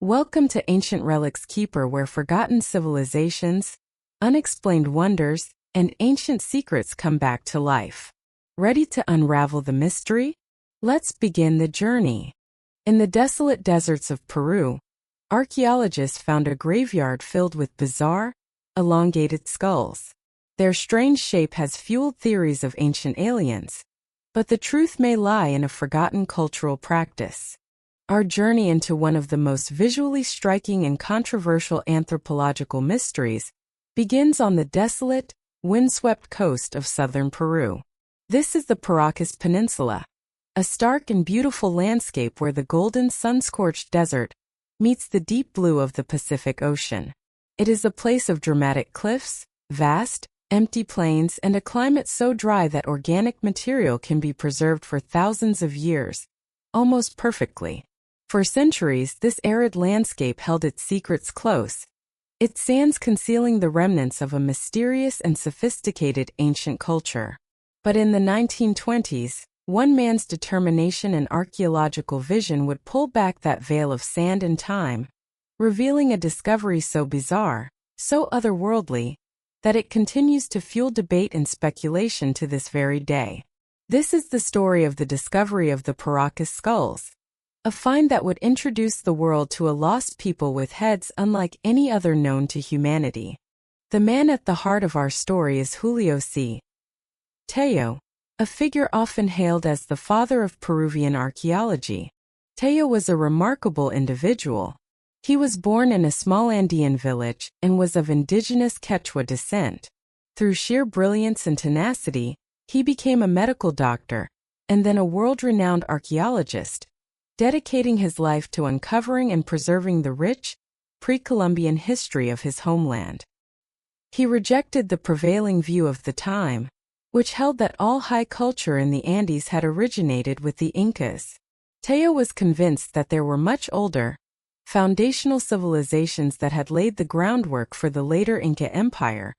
Welcome to Ancient Relics Keeper, where forgotten civilizations, unexplained wonders, and ancient secrets come back to life. Ready to unravel the mystery? Let's begin the journey. In the desolate deserts of Peru, archaeologists found a graveyard filled with bizarre, elongated skulls. Their strange shape has fueled theories of ancient aliens, but the truth may lie in a forgotten cultural practice. Our journey into one of the most visually striking and controversial anthropological mysteries begins on the desolate, windswept coast of southern Peru. This is the Paracas Peninsula, a stark and beautiful landscape where the golden sun-scorched desert meets the deep blue of the Pacific Ocean. It is a place of dramatic cliffs, vast, empty plains, and a climate so dry that organic material can be preserved for thousands of years, almost perfectly. For centuries, this arid landscape held its secrets close, its sands concealing the remnants of a mysterious and sophisticated ancient culture. But in the 1920s, one man's determination and archaeological vision would pull back that veil of sand and time, revealing a discovery so bizarre, so otherworldly, that it continues to fuel debate and speculation to this very day. This is the story of the discovery of the Paracas skulls, a find that would introduce the world to a lost people with heads unlike any other known to humanity. The man at the heart of our story is Julio C. Tello, a figure often hailed as the father of Peruvian archaeology. Tello was a remarkable individual. He was born in a small Andean village and was of indigenous Quechua descent. Through sheer brilliance and tenacity, he became a medical doctor, and then a world-renowned archaeologist, dedicating his life to uncovering and preserving the rich, pre-Columbian history of his homeland. He rejected the prevailing view of the time, which held that all high culture in the Andes had originated with the Incas. Tello was convinced that there were much older, foundational civilizations that had laid the groundwork for the later Inca Empire,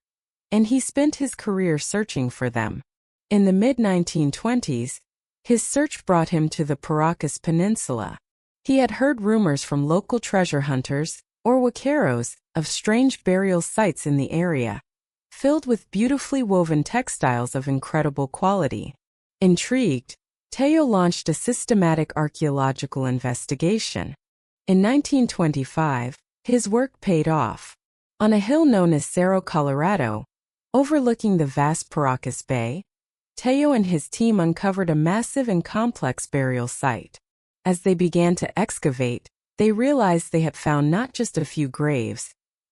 and he spent his career searching for them. In the mid-1920s, his search brought him to the Paracas Peninsula. He had heard rumors from local treasure hunters, or huaqueros, of strange burial sites in the area, filled with beautifully woven textiles of incredible quality. Intrigued, Tello launched a systematic archaeological investigation. In 1925, his work paid off. On a hill known as Cerro Colorado, overlooking the vast Paracas Bay, Tello and his team uncovered a massive and complex burial site. As they began to excavate, they realized they had found not just a few graves,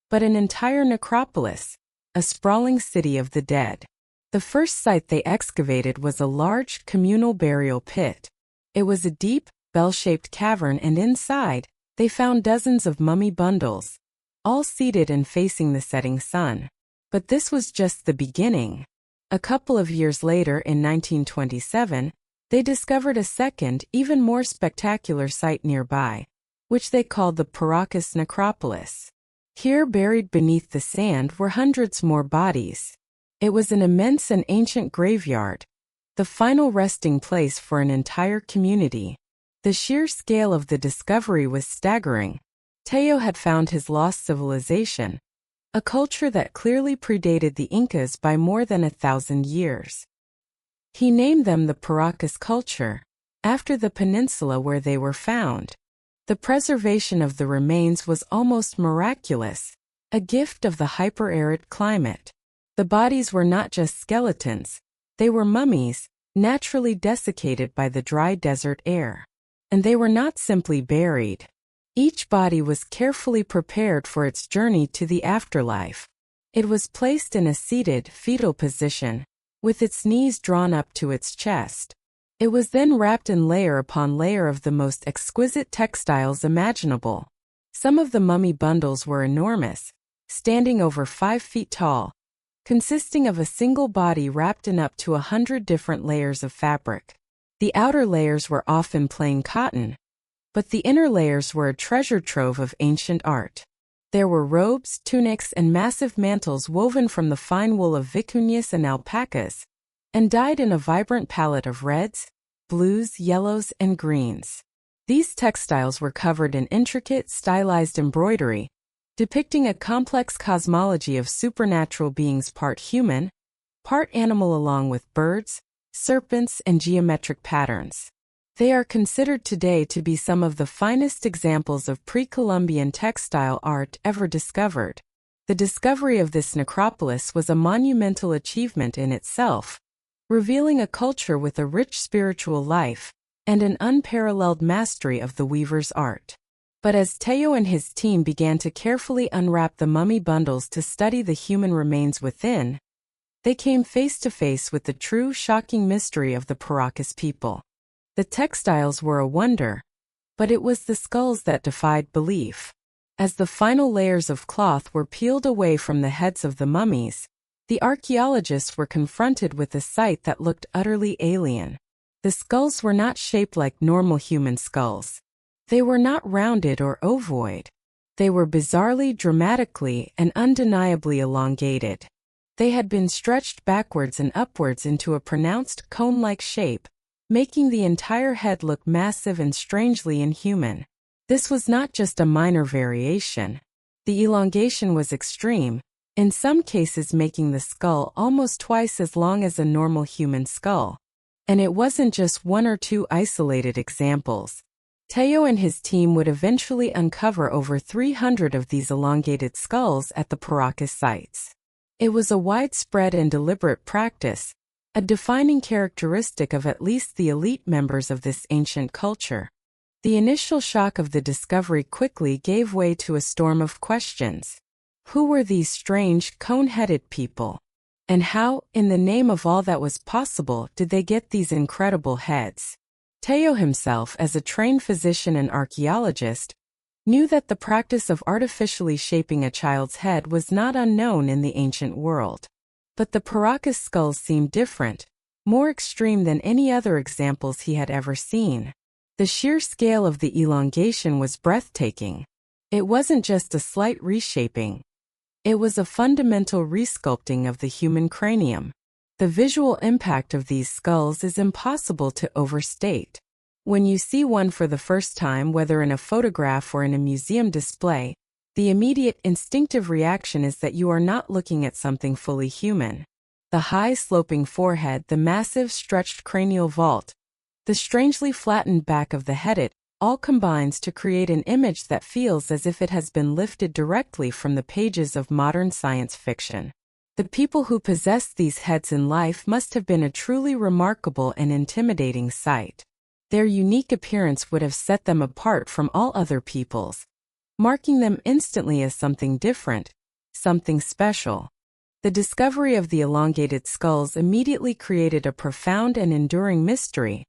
but an entire necropolis, a sprawling city of the dead. The first site they excavated was a large, communal burial pit. It was a deep, bell-shaped cavern, and inside, they found dozens of mummy bundles, all seated and facing the setting sun. But this was just the beginning. A couple of years later, in 1927, they discovered a second, even more spectacular site nearby, which they called the Paracas Necropolis. Here, buried beneath the sand, were hundreds more bodies. It was an immense and ancient graveyard, the final resting place for an entire community. The sheer scale of the discovery was staggering. Tello had found his lost civilization, a culture that clearly predated the Incas by more than 1,000 years. He named them the Paracas culture, after the peninsula where they were found. The preservation of the remains was almost miraculous, a gift of the hyper-arid climate. The bodies were not just skeletons, they were mummies, naturally desiccated by the dry desert air. And they were not simply buried. Each body was carefully prepared for its journey to the afterlife. It was placed in a seated, fetal position, with its knees drawn up to its chest. It was then wrapped in layer upon layer of the most exquisite textiles imaginable. Some of the mummy bundles were enormous, standing over 5 feet tall, consisting of a single body wrapped in up to 100 different layers of fabric. The outer layers were often plain cotton, but the inner layers were a treasure trove of ancient art. There were robes, tunics, and massive mantles woven from the fine wool of vicuñas and alpacas, and dyed in a vibrant palette of reds, blues, yellows, and greens. These textiles were covered in intricate, stylized embroidery, depicting a complex cosmology of supernatural beings, part human, part animal, along with birds, serpents, and geometric patterns. They are considered today to be some of the finest examples of pre-Columbian textile art ever discovered. The discovery of this necropolis was a monumental achievement in itself, revealing a culture with a rich spiritual life and an unparalleled mastery of the weaver's art. But as Teo and his team began to carefully unwrap the mummy bundles to study the human remains within, they came face to face with the true, shocking mystery of the Paracas people. The textiles were a wonder, but it was the skulls that defied belief. As the final layers of cloth were peeled away from the heads of the mummies, the archaeologists were confronted with a sight that looked utterly alien. The skulls were not shaped like normal human skulls. They were not rounded or ovoid. They were bizarrely, dramatically, and undeniably elongated. They had been stretched backwards and upwards into a pronounced cone-like shape, making the entire head look massive and strangely inhuman. This was not just a minor variation. The elongation was extreme, in some cases making the skull almost twice as long as a normal human skull. And it wasn't just one or two isolated examples. Teo and his team would eventually uncover over 300 of these elongated skulls at the Paracas sites. It was a widespread and deliberate practice, a defining characteristic of at least the elite members of this ancient culture. The initial shock of the discovery quickly gave way to a storm of questions. Who were these strange, cone-headed people? And how, in the name of all that was possible, did they get these incredible heads? Teo himself, as a trained physician and archaeologist, knew that the practice of artificially shaping a child's head was not unknown in the ancient world. But the Paracas skulls seemed different, more extreme than any other examples he had ever seen. The sheer scale of the elongation was breathtaking. It wasn't just a slight reshaping. It was a fundamental resculpting of the human cranium. The visual impact of these skulls is impossible to overstate. When you see one for the first time, whether in a photograph or in a museum display, the immediate instinctive reaction is that you are not looking at something fully human. The high sloping forehead, the massive stretched cranial vault, the strangely flattened back of the head, it all combines to create an image that feels as if it has been lifted directly from the pages of modern science fiction. The people who possessed these heads in life must have been a truly remarkable and intimidating sight. Their unique appearance would have set them apart from all other peoples, marking them instantly as something different, something special. The discovery of the elongated skulls immediately created a profound and enduring mystery,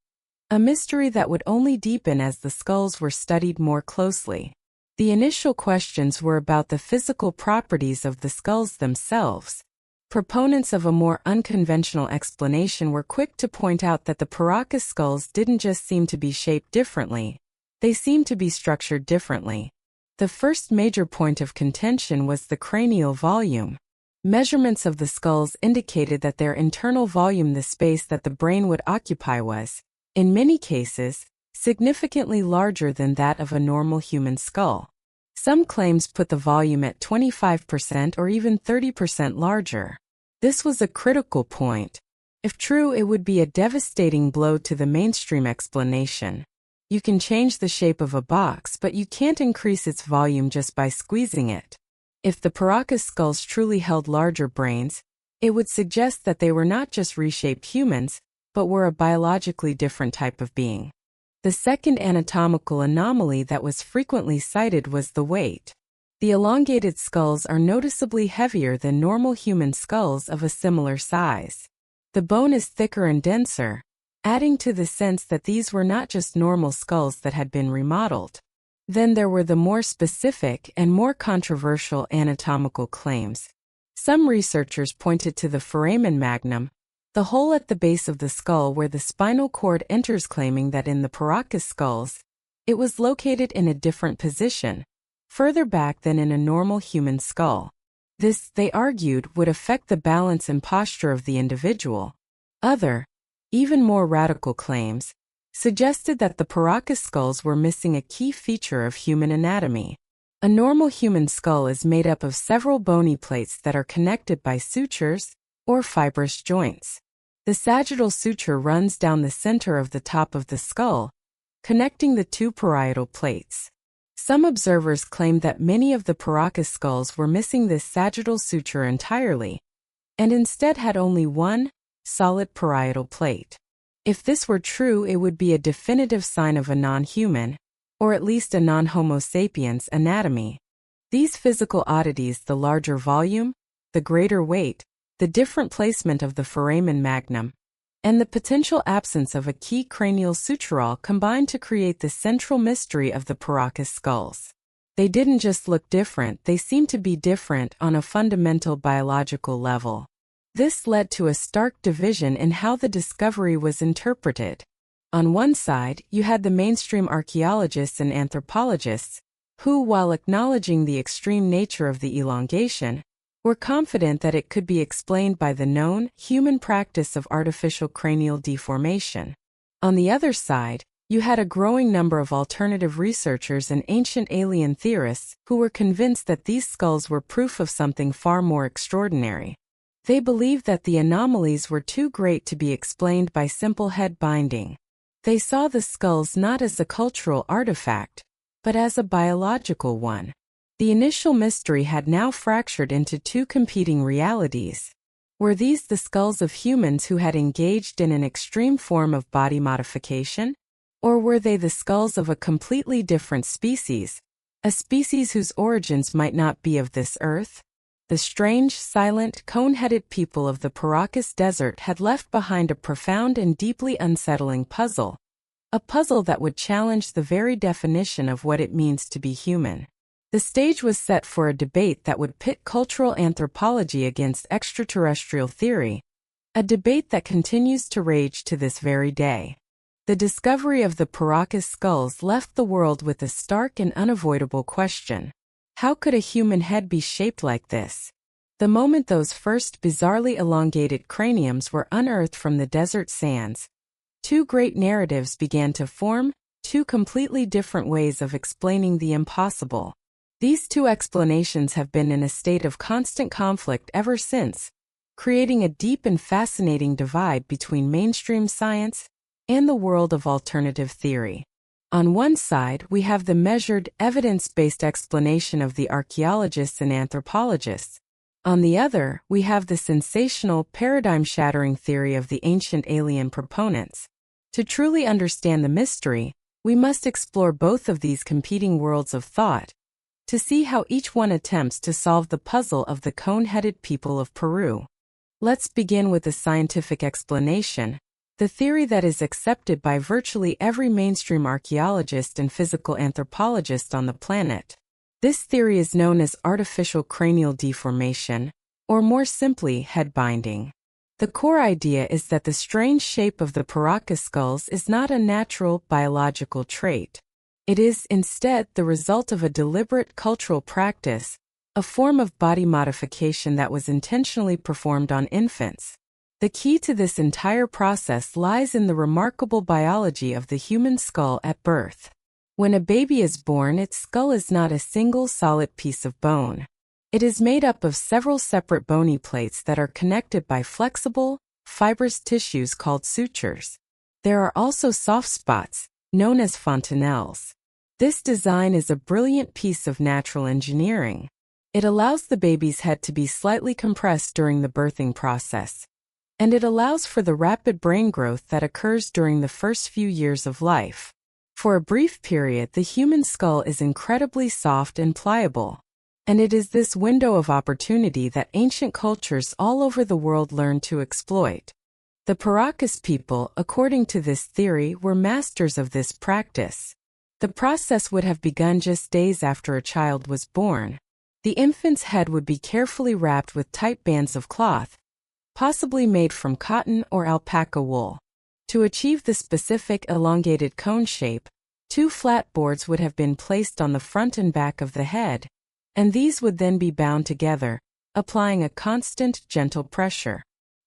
a mystery that would only deepen as the skulls were studied more closely. The initial questions were about the physical properties of the skulls themselves. Proponents of a more unconventional explanation were quick to point out that the Paracas skulls didn't just seem to be shaped differently, they seemed to be structured differently. The first major point of contention was the cranial volume. Measurements of the skulls indicated that their internal volume, the space that the brain would occupy, was, in many cases, significantly larger than that of a normal human skull. Some claims put the volume at 25% or even 30% larger. This was a critical point. If true, it would be a devastating blow to the mainstream explanation. You can change the shape of a box, but you can't increase its volume just by squeezing it. If the Paracas skulls truly held larger brains, it would suggest that they were not just reshaped humans, but were a biologically different type of being. The second anatomical anomaly that was frequently cited was the weight. The elongated skulls are noticeably heavier than normal human skulls of a similar size. The bone is thicker and denser, adding to the sense that these were not just normal skulls that had been remodeled. Then there were the more specific and more controversial anatomical claims. Some researchers pointed to the foramen magnum, the hole at the base of the skull where the spinal cord enters, claiming that in the Paracas skulls, it was located in a different position, further back than in a normal human skull. This, they argued, would affect the balance and posture of the individual. Other, even more radical claims, suggested that the Paracas skulls were missing a key feature of human anatomy. A normal human skull is made up of several bony plates that are connected by sutures, or fibrous joints. The sagittal suture runs down the center of the top of the skull, connecting the two parietal plates. Some observers claim that many of the Paracas skulls were missing this sagittal suture entirely, and instead had only one, solid parietal plate. If this were true, it would be a definitive sign of a non-human, or at least a non-Homo sapiens anatomy. These physical oddities, the larger volume, the greater weight, the different placement of the foramen magnum, and the potential absence of a key cranial sutural combined to create the central mystery of the Paracas skulls. They didn't just look different, they seemed to be different on a fundamental biological level. This led to a stark division in how the discovery was interpreted. On one side, you had the mainstream archaeologists and anthropologists, who, while acknowledging the extreme nature of the elongation, were confident that it could be explained by the known, human practice of artificial cranial deformation. On the other side, you had a growing number of alternative researchers and ancient alien theorists who were convinced that these skulls were proof of something far more extraordinary. They believed that the anomalies were too great to be explained by simple head binding. They saw the skulls not as a cultural artifact, but as a biological one. The initial mystery had now fractured into two competing realities. Were these the skulls of humans who had engaged in an extreme form of body modification? Or were they the skulls of a completely different species, a species whose origins might not be of this earth? The strange, silent, cone-headed people of the Paracas Desert had left behind a profound and deeply unsettling puzzle, a puzzle that would challenge the very definition of what it means to be human. The stage was set for a debate that would pit cultural anthropology against extraterrestrial theory, a debate that continues to rage to this very day. The discovery of the Paracas skulls left the world with a stark and unavoidable question. How could a human head be shaped like this? The moment those first bizarrely elongated craniums were unearthed from the desert sands, two great narratives began to form, two completely different ways of explaining the impossible. These two explanations have been in a state of constant conflict ever since, creating a deep and fascinating divide between mainstream science and the world of alternative theory. On one side, we have the measured, evidence-based explanation of the archaeologists and anthropologists. On the other, we have the sensational, paradigm-shattering theory of the ancient alien proponents. To truly understand the mystery, we must explore both of these competing worlds of thought, to see how each one attempts to solve the puzzle of the cone-headed people of Peru. Let's begin with the scientific explanation, the theory that is accepted by virtually every mainstream archaeologist and physical anthropologist on the planet. This theory is known as artificial cranial deformation, or more simply, head binding. The core idea is that the strange shape of the Paracas skulls is not a natural biological trait. It is, instead, the result of a deliberate cultural practice, a form of body modification that was intentionally performed on infants. The key to this entire process lies in the remarkable biology of the human skull at birth. When a baby is born, its skull is not a single solid piece of bone. It is made up of several separate bony plates that are connected by flexible, fibrous tissues called sutures. There are also soft spots, known as fontanelles. This design is a brilliant piece of natural engineering. It allows the baby's head to be slightly compressed during the birthing process, and it allows for the rapid brain growth that occurs during the first few years of life. For a brief period, the human skull is incredibly soft and pliable, and it is this window of opportunity that ancient cultures all over the world learned to exploit. The Paracas people, according to this theory, were masters of this practice. The process would have begun just days after a child was born. The infant's head would be carefully wrapped with tight bands of cloth, possibly made from cotton or alpaca wool. To achieve the specific elongated cone shape, two flat boards would have been placed on the front and back of the head, and these would then be bound together, applying a constant, gentle pressure.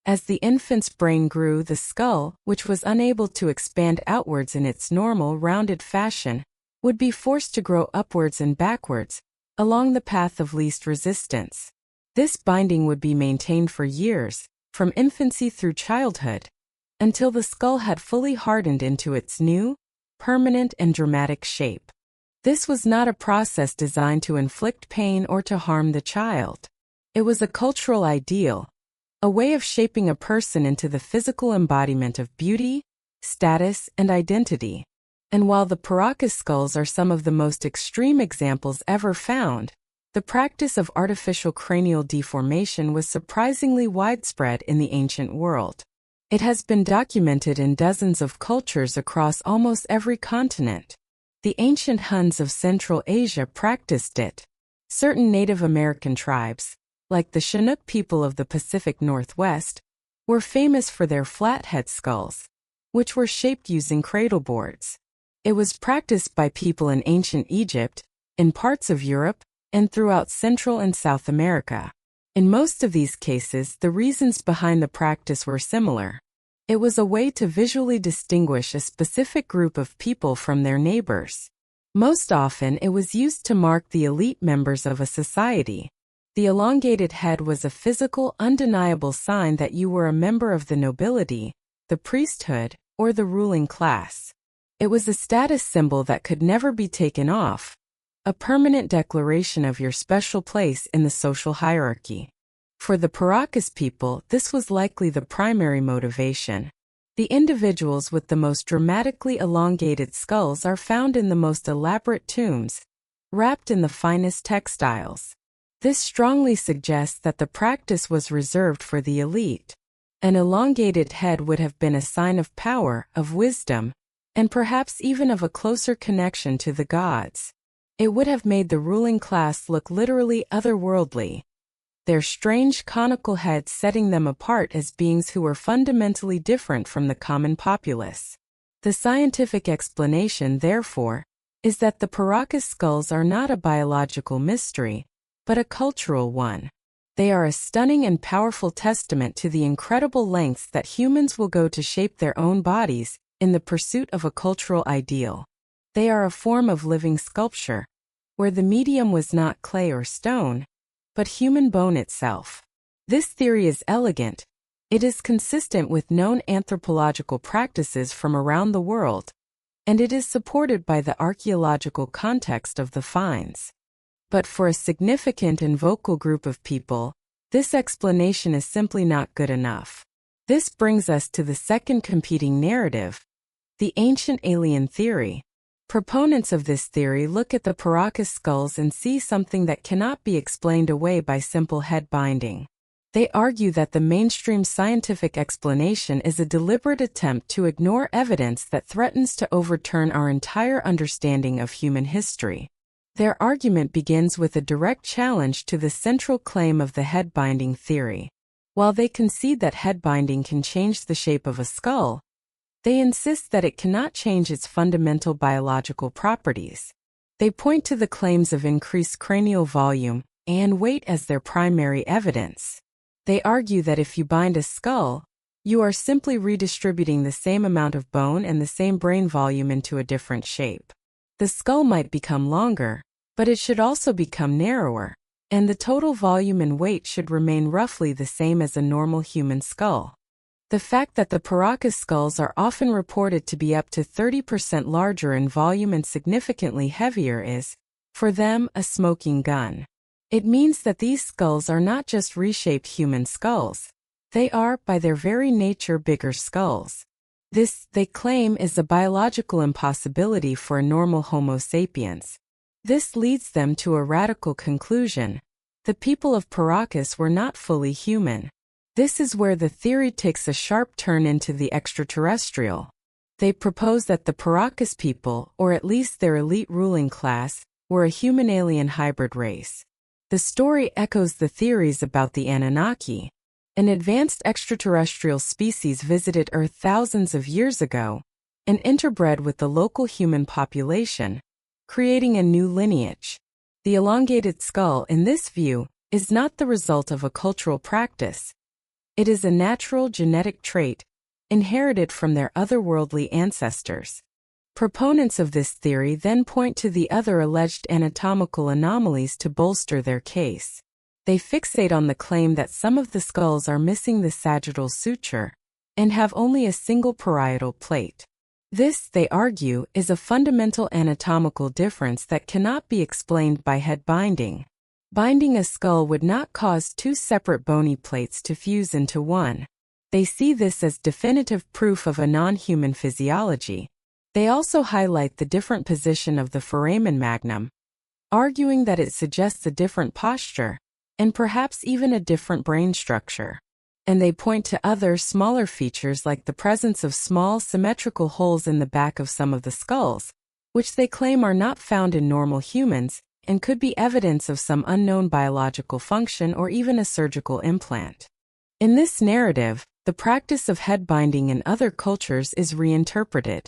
As the infant's brain grew, the skull, which was unable to expand outwards in its normal rounded fashion, would be forced to grow upwards and backwards, along the path of least resistance. This binding would be maintained for years, from infancy through childhood, until the skull had fully hardened into its new, permanent and dramatic shape. This was not a process designed to inflict pain or to harm the child. It was a cultural ideal, a way of shaping a person into the physical embodiment of beauty, status, and identity. And while the Paracas skulls are some of the most extreme examples ever found, the practice of artificial cranial deformation was surprisingly widespread in the ancient world. It has been documented in dozens of cultures across almost every continent. The ancient Huns of Central Asia practiced it. Certain Native American tribes, like the Chinook people of the Pacific Northwest, were famous for their flathead skulls, which were shaped using cradleboards. It was practiced by people in ancient Egypt, in parts of Europe, and throughout Central and South America. In most of these cases, the reasons behind the practice were similar. It was a way to visually distinguish a specific group of people from their neighbors. Most often, it was used to mark the elite members of a society. The elongated head was a physical, undeniable sign that you were a member of the nobility, the priesthood, or the ruling class. It was a status symbol that could never be taken off, a permanent declaration of your special place in the social hierarchy. For the Paracas people, this was likely the primary motivation. The individuals with the most dramatically elongated skulls are found in the most elaborate tombs, wrapped in the finest textiles. This strongly suggests that the practice was reserved for the elite. An elongated head would have been a sign of power, of wisdom, and perhaps even of a closer connection to the gods. It would have made the ruling class look literally otherworldly, their strange conical heads setting them apart as beings who were fundamentally different from the common populace. The scientific explanation, therefore, is that the Paracas skulls are not a biological mystery, but a cultural one. They are a stunning and powerful testament to the incredible lengths that humans will go to shape their own bodies in the pursuit of a cultural ideal. They are a form of living sculpture, where the medium was not clay or stone, but human bone itself. This theory is elegant. It is consistent with known anthropological practices from around the world, and it is supported by the archaeological context of the finds. But for a significant and vocal group of people, this explanation is simply not good enough. This brings us to the second competing narrative, the ancient alien theory. Proponents of this theory look at the Paracas skulls and see something that cannot be explained away by simple head binding. They argue that the mainstream scientific explanation is a deliberate attempt to ignore evidence that threatens to overturn our entire understanding of human history. Their argument begins with a direct challenge to the central claim of the head binding theory. While they concede that head binding can change the shape of a skull, they insist that it cannot change its fundamental biological properties. They point to the claims of increased cranial volume and weight as their primary evidence. They argue that if you bind a skull, you are simply redistributing the same amount of bone and the same brain volume into a different shape. The skull might become longer, but it should also become narrower, and the total volume and weight should remain roughly the same as a normal human skull. The fact that the Paracas skulls are often reported to be up to 30% larger in volume and significantly heavier is, for them, a smoking gun. It means that these skulls are not just reshaped human skulls. They are, by their very nature, bigger skulls. This, they claim, is a biological impossibility for a normal Homo sapiens. This leads them to a radical conclusion. The people of Paracas were not fully human. This is where the theory takes a sharp turn into the extraterrestrial. They propose that the Paracas people, or at least their elite ruling class, were a human-alien hybrid race. The story echoes the theories about the Anunnaki. An advanced extraterrestrial species visited Earth thousands of years ago and interbred with the local human population, creating a new lineage. The elongated skull, in this view, is not the result of a cultural practice. It is a natural genetic trait, inherited from their otherworldly ancestors. Proponents of this theory then point to the other alleged anatomical anomalies to bolster their case. They fixate on the claim that some of the skulls are missing the sagittal suture and have only a single parietal plate. This, they argue, is a fundamental anatomical difference that cannot be explained by head binding. Binding a skull would not cause two separate bony plates to fuse into one. They see this as definitive proof of a non-human physiology. They also highlight the different position of the foramen magnum, arguing that it suggests a different posture, and perhaps even a different brain structure. And they point to other, smaller features like the presence of small, symmetrical holes in the back of some of the skulls, which they claim are not found in normal humans, and could be evidence of some unknown biological function or even a surgical implant. In this narrative, the practice of head binding in other cultures is reinterpreted.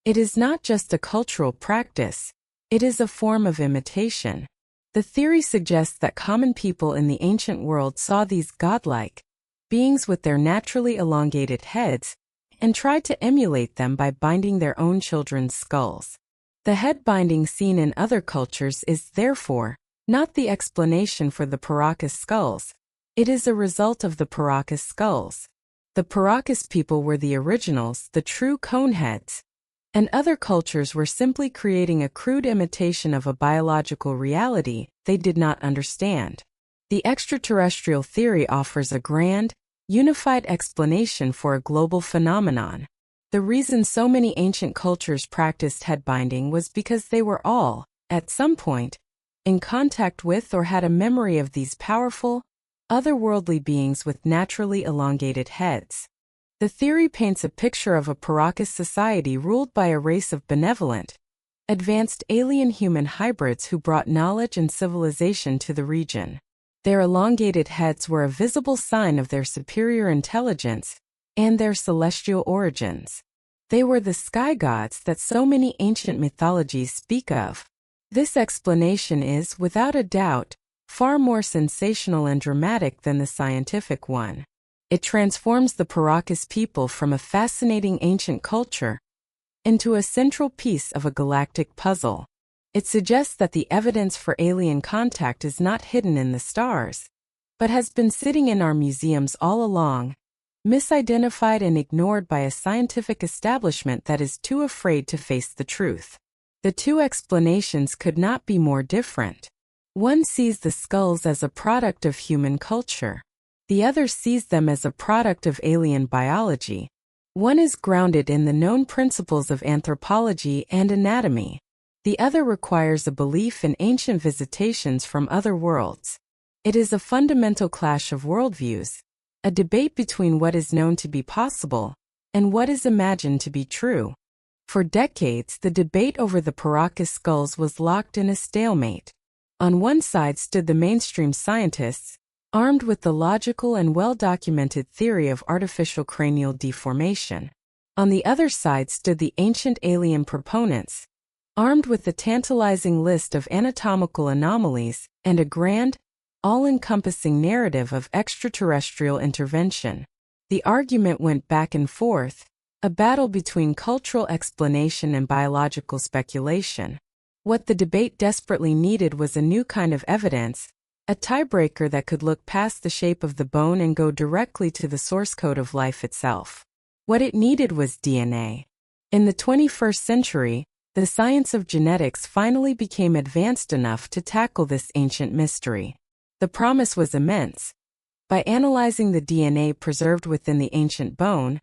It is not just a cultural practice, it is a form of imitation. The theory suggests that common people in the ancient world saw these godlike beings with their naturally elongated heads and tried to emulate them by binding their own children's skulls. The head binding seen in other cultures is, therefore, not the explanation for the Paracas skulls. It is a result of the Paracas skulls. The Paracas people were the originals, the true cone heads, and other cultures were simply creating a crude imitation of a biological reality they did not understand. The extraterrestrial theory offers a grand, unified explanation for a global phenomenon. The reason so many ancient cultures practiced head binding was because they were all, at some point, in contact with or had a memory of these powerful, otherworldly beings with naturally elongated heads. The theory paints a picture of a Paracas society ruled by a race of benevolent, advanced alien-human hybrids who brought knowledge and civilization to the region. Their elongated heads were a visible sign of their superior intelligence and their celestial origins. They were the sky gods that so many ancient mythologies speak of. This explanation is, without a doubt, far more sensational and dramatic than the scientific one. It transforms the Paracas people from a fascinating ancient culture into a central piece of a galactic puzzle. It suggests that the evidence for alien contact is not hidden in the stars, but has been sitting in our museums all along, misidentified and ignored by a scientific establishment that is too afraid to face the truth. The two explanations could not be more different. One sees the skulls as a product of human culture. The other sees them as a product of alien biology. One is grounded in the known principles of anthropology and anatomy. The other requires a belief in ancient visitations from other worlds. It is a fundamental clash of worldviews, a debate between what is known to be possible and what is imagined to be true. For decades, the debate over the Paracas skulls was locked in a stalemate. On one side stood the mainstream scientists, armed with the logical and well-documented theory of artificial cranial deformation. On the other side stood the ancient alien proponents, armed with the tantalizing list of anatomical anomalies and a grand, all-encompassing narrative of extraterrestrial intervention. The argument went back and forth, a battle between cultural explanation and biological speculation. What the debate desperately needed was a new kind of evidence, a tiebreaker that could look past the shape of the bone and go directly to the source code of life itself. What it needed was DNA. In the 21st century, the science of genetics finally became advanced enough to tackle this ancient mystery. The promise was immense. By analyzing the DNA preserved within the ancient bone,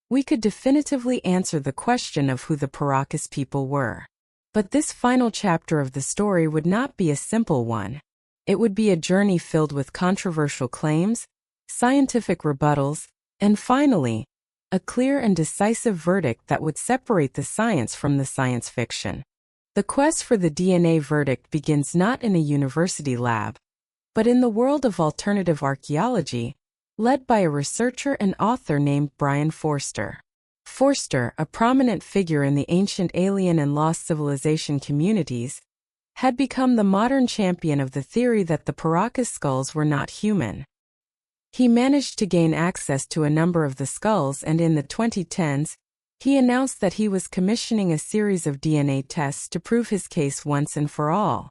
we could definitively answer the question of who the Paracas people were. But this final chapter of the story would not be a simple one. It would be a journey filled with controversial claims, scientific rebuttals, and finally, a clear and decisive verdict that would separate the science from the science fiction. The quest for the DNA verdict begins not in a university lab, but in the world of alternative archaeology, led by a researcher and author named Brian Forster. Forster, a prominent figure in the ancient alien and lost civilization communities, had become the modern champion of the theory that the Paracas skulls were not human. He managed to gain access to a number of the skulls, and in the 2010s, he announced that he was commissioning a series of DNA tests to prove his case once and for all.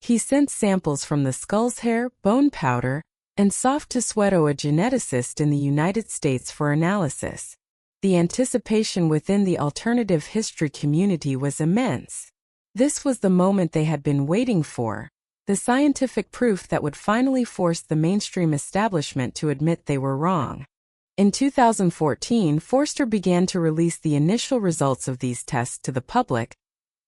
He sent samples from the skull's hair, bone powder, and soft tissue to a geneticist in the United States for analysis. The anticipation within the alternative history community was immense. This was the moment they had been waiting for, the scientific proof that would finally force the mainstream establishment to admit they were wrong. In 2014, Forster began to release the initial results of these tests to the public,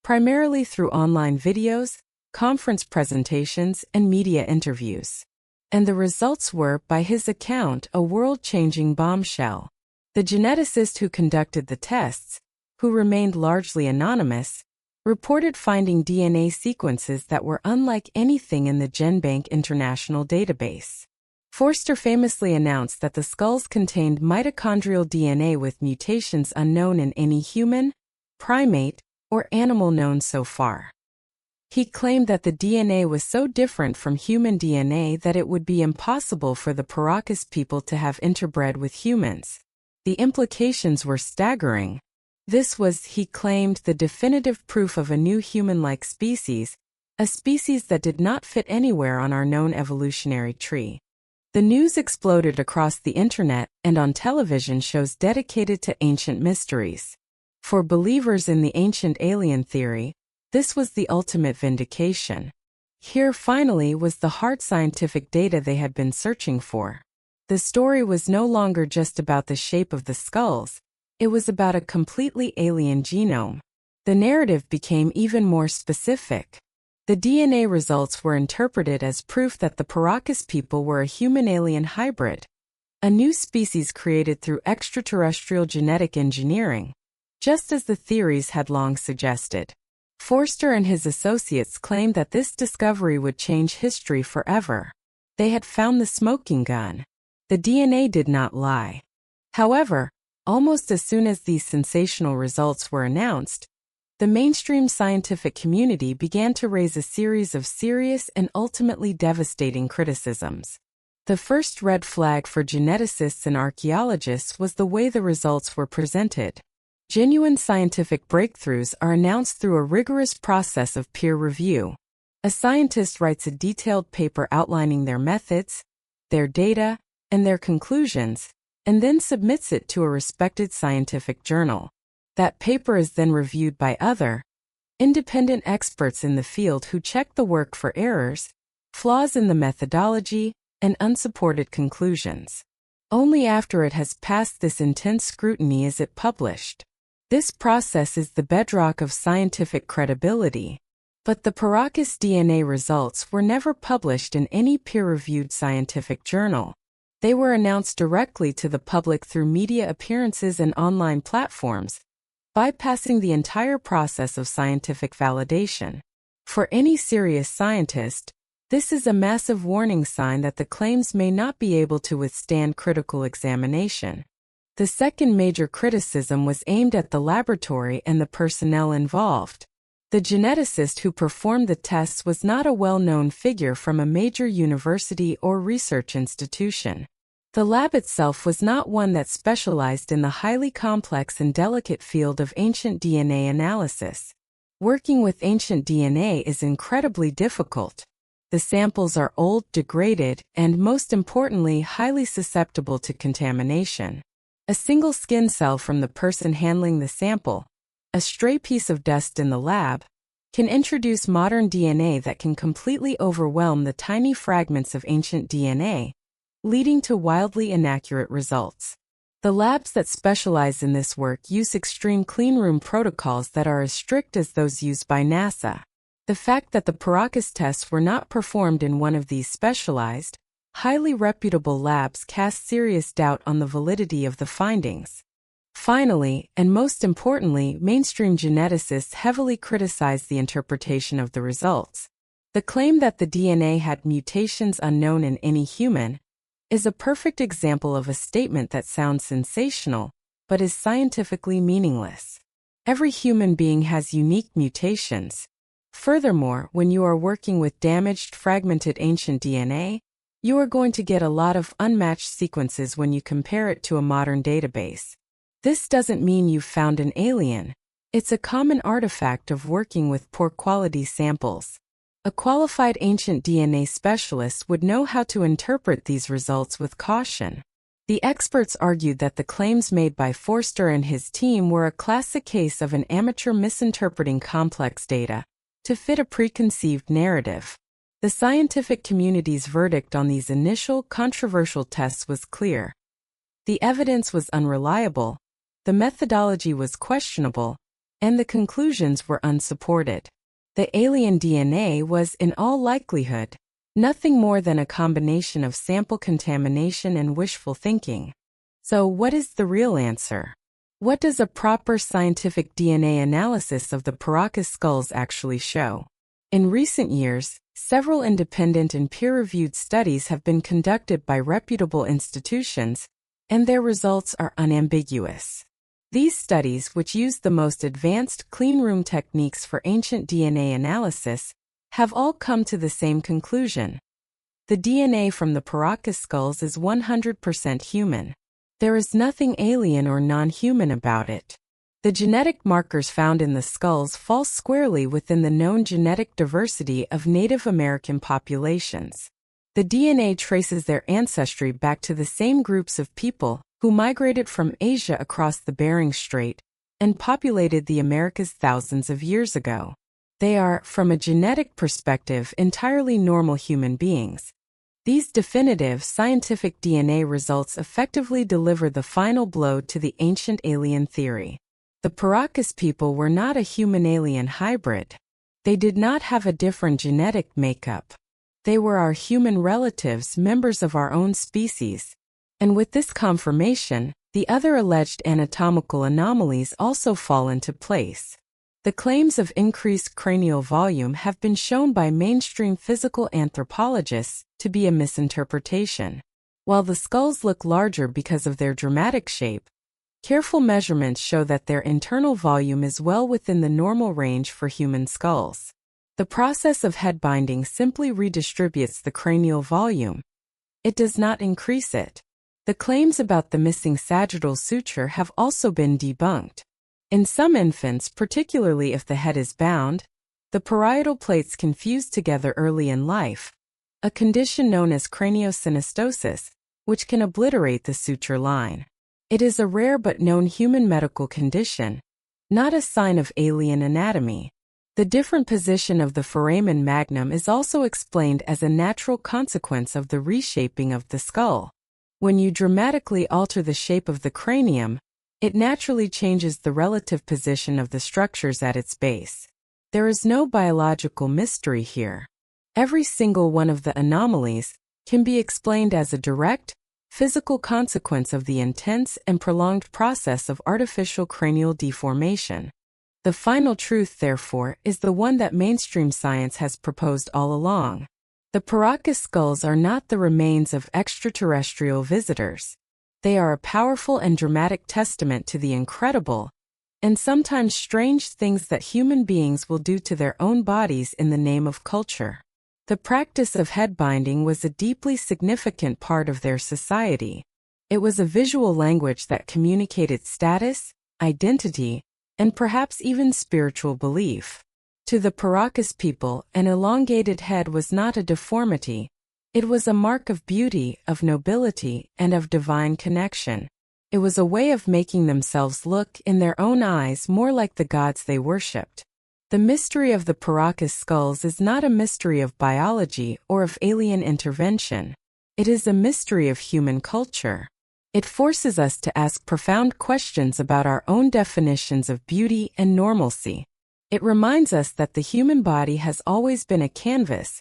primarily through online videos, conference presentations, and media interviews. And the results were, by his account, a world-changing bombshell. The geneticist who conducted the tests, who remained largely anonymous, reported finding DNA sequences that were unlike anything in the GenBank International database. Forster famously announced that the skulls contained mitochondrial DNA with mutations unknown in any human, primate, or animal known so far. He claimed that the DNA was so different from human DNA that it would be impossible for the Paracas people to have interbred with humans. The implications were staggering. This was, he claimed, the definitive proof of a new human-like species, a species that did not fit anywhere on our known evolutionary tree. The news exploded across the internet and on television shows dedicated to ancient mysteries. For believers in the ancient alien theory, this was the ultimate vindication. Here finally was the hard scientific data they had been searching for. The story was no longer just about the shape of the skulls, it was about a completely alien genome. The narrative became even more specific. The DNA results were interpreted as proof that the Paracas people were a human-alien hybrid, a new species created through extraterrestrial genetic engineering, just as the theories had long suggested. Forster and his associates claimed that this discovery would change history forever. They had found the smoking gun. The DNA did not lie. However, almost as soon as these sensational results were announced, the mainstream scientific community began to raise a series of serious and ultimately devastating criticisms. The first red flag for geneticists and archaeologists was the way the results were presented. Genuine scientific breakthroughs are announced through a rigorous process of peer review. A scientist writes a detailed paper outlining their methods, their data, and their conclusions, and then submits it to a respected scientific journal. That paper is then reviewed by other, independent experts in the field who check the work for errors, flaws in the methodology, and unsupported conclusions. Only after it has passed this intense scrutiny is it published. This process is the bedrock of scientific credibility. But the Paracas DNA results were never published in any peer-reviewed scientific journal. They were announced directly to the public through media appearances and online platforms, bypassing the entire process of scientific validation. For any serious scientist, this is a massive warning sign that the claims may not be able to withstand critical examination. The second major criticism was aimed at the laboratory and the personnel involved. The geneticist who performed the tests was not a well-known figure from a major university or research institution. The lab itself was not one that specialized in the highly complex and delicate field of ancient DNA analysis. Working with ancient DNA is incredibly difficult. The samples are old, degraded, and most importantly, highly susceptible to contamination. A single skin cell from the person handling the sample, a stray piece of dust in the lab, can introduce modern DNA that can completely overwhelm the tiny fragments of ancient DNA, leading to wildly inaccurate results. The labs that specialize in this work use extreme cleanroom protocols that are as strict as those used by NASA. The fact that the Paracas tests were not performed in one of these specialized, highly reputable labs cast serious doubt on the validity of the findings. Finally, and most importantly, mainstream geneticists heavily criticized the interpretation of the results. The claim that the DNA had mutations unknown in any human is a perfect example of a statement that sounds sensational, but is scientifically meaningless. Every human being has unique mutations. Furthermore, when you are working with damaged, fragmented ancient DNA, You are going to get a lot of unmatched sequences when you compare it to a modern database. This doesn't mean you've found an alien. It's a common artifact of working with poor quality samples. A qualified ancient DNA specialist would know how to interpret these results with caution. The experts argued that the claims made by Forster and his team were a classic case of an amateur misinterpreting complex data to fit a preconceived narrative. The scientific community's verdict on these initial controversial tests was clear. The evidence was unreliable, the methodology was questionable, and the conclusions were unsupported. The alien DNA was, in all likelihood, nothing more than a combination of sample contamination and wishful thinking. So what is the real answer? What does a proper scientific DNA analysis of the Paracas skulls actually show? In recent years, several independent and peer-reviewed studies have been conducted by reputable institutions, and their results are unambiguous. These studies, which use the most advanced cleanroom techniques for ancient DNA analysis, have all come to the same conclusion. The DNA from the Paracas skulls is 100% human. There is nothing alien or non-human about it. The genetic markers found in the skulls fall squarely within the known genetic diversity of Native American populations. The DNA traces their ancestry back to the same groups of people who migrated from Asia across the Bering Strait and populated the Americas thousands of years ago. They are, from a genetic perspective, entirely normal human beings. These definitive scientific DNA results effectively deliver the final blow to the ancient alien theory. The Paracas people were not a human-alien hybrid. They did not have a different genetic makeup. They were our human relatives, members of our own species. And with this confirmation, the other alleged anatomical anomalies also fall into place. The claims of increased cranial volume have been shown by mainstream physical anthropologists to be a misinterpretation. While the skulls look larger because of their dramatic shape, careful measurements show that their internal volume is well within the normal range for human skulls. The process of head binding simply redistributes the cranial volume. It does not increase it. The claims about the missing sagittal suture have also been debunked. In some infants, particularly if the head is bound, the parietal plates can fuse together early in life, a condition known as craniosynostosis, which can obliterate the suture line. It is a rare but known human medical condition, not a sign of alien anatomy. The different position of the foramen magnum is also explained as a natural consequence of the reshaping of the skull. When you dramatically alter the shape of the cranium, it naturally changes the relative position of the structures at its base. There is no biological mystery here. Every single one of the anomalies can be explained as a direct, physical consequence of the intense and prolonged process of artificial cranial deformation. The final truth, therefore, is the one that mainstream science has proposed all along. The Paracas skulls are not the remains of extraterrestrial visitors. They are a powerful and dramatic testament to the incredible, and sometimes strange things that human beings will do to their own bodies in the name of culture. The practice of head binding was a deeply significant part of their society. It was a visual language that communicated status, identity, and perhaps even spiritual belief. To the Paracas people, an elongated head was not a deformity. It was a mark of beauty, of nobility, and of divine connection. It was a way of making themselves look, in their own eyes, more like the gods they worshipped. The mystery of the Paracas skulls is not a mystery of biology or of alien intervention. It is a mystery of human culture. It forces us to ask profound questions about our own definitions of beauty and normalcy. It reminds us that the human body has always been a canvas,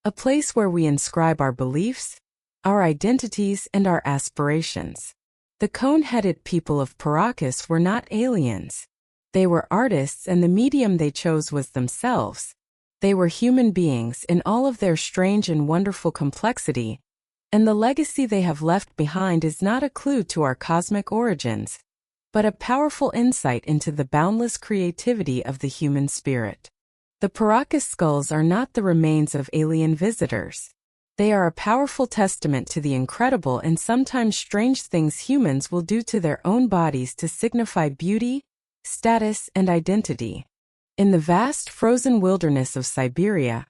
a place where we inscribe our beliefs, our identities, and our aspirations. The cone-headed people of Paracas were not aliens. They were artists, and the medium they chose was themselves. They were human beings in all of their strange and wonderful complexity, and the legacy they have left behind is not a clue to our cosmic origins, but a powerful insight into the boundless creativity of the human spirit. The Paracas skulls are not the remains of alien visitors. They are a powerful testament to the incredible and sometimes strange things humans will do to their own bodies to signify beauty, status, and identity. In the vast frozen wilderness of Siberia,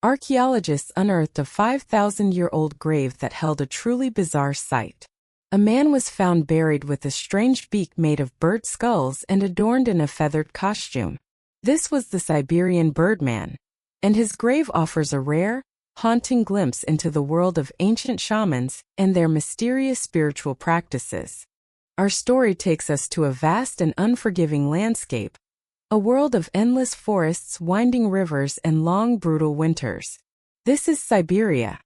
archaeologists unearthed a 5,000-year-old grave that held a truly bizarre sight. A man was found buried with a strange beak made of bird skulls and adorned in a feathered costume. This was the Siberian Birdman, and his grave offers a rare, haunting glimpse into the world of ancient shamans and their mysterious spiritual practices. Our story takes us to a vast and unforgiving landscape, a world of endless forests, winding rivers, and long, brutal winters. This is Siberia,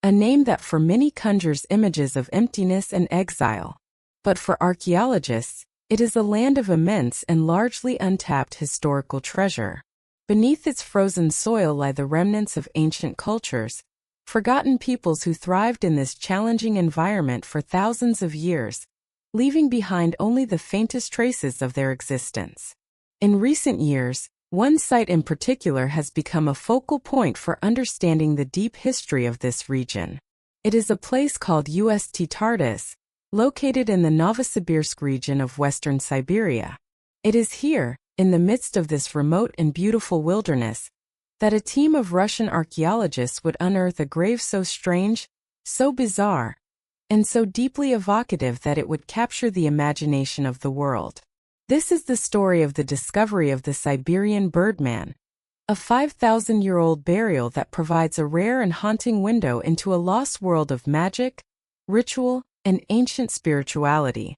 a name that for many conjures images of emptiness and exile. But for archaeologists, it is a land of immense and largely untapped historical treasure. Beneath its frozen soil lie the remnants of ancient cultures, forgotten peoples who thrived in this challenging environment for thousands of years, leaving behind only the faintest traces of their existence. In recent years, one site in particular has become a focal point for understanding the deep history of this region. It is a place called Ust Tartas, located in the Novosibirsk region of western Siberia. It is here, in the midst of this remote and beautiful wilderness, that a team of Russian archaeologists would unearth a grave so strange, so bizarre, and so deeply evocative that it would capture the imagination of the world. This is the story of the discovery of the Siberian Birdman, a 5,000-year-old burial that provides a rare and haunting window into a lost world of magic, ritual, and ancient spirituality.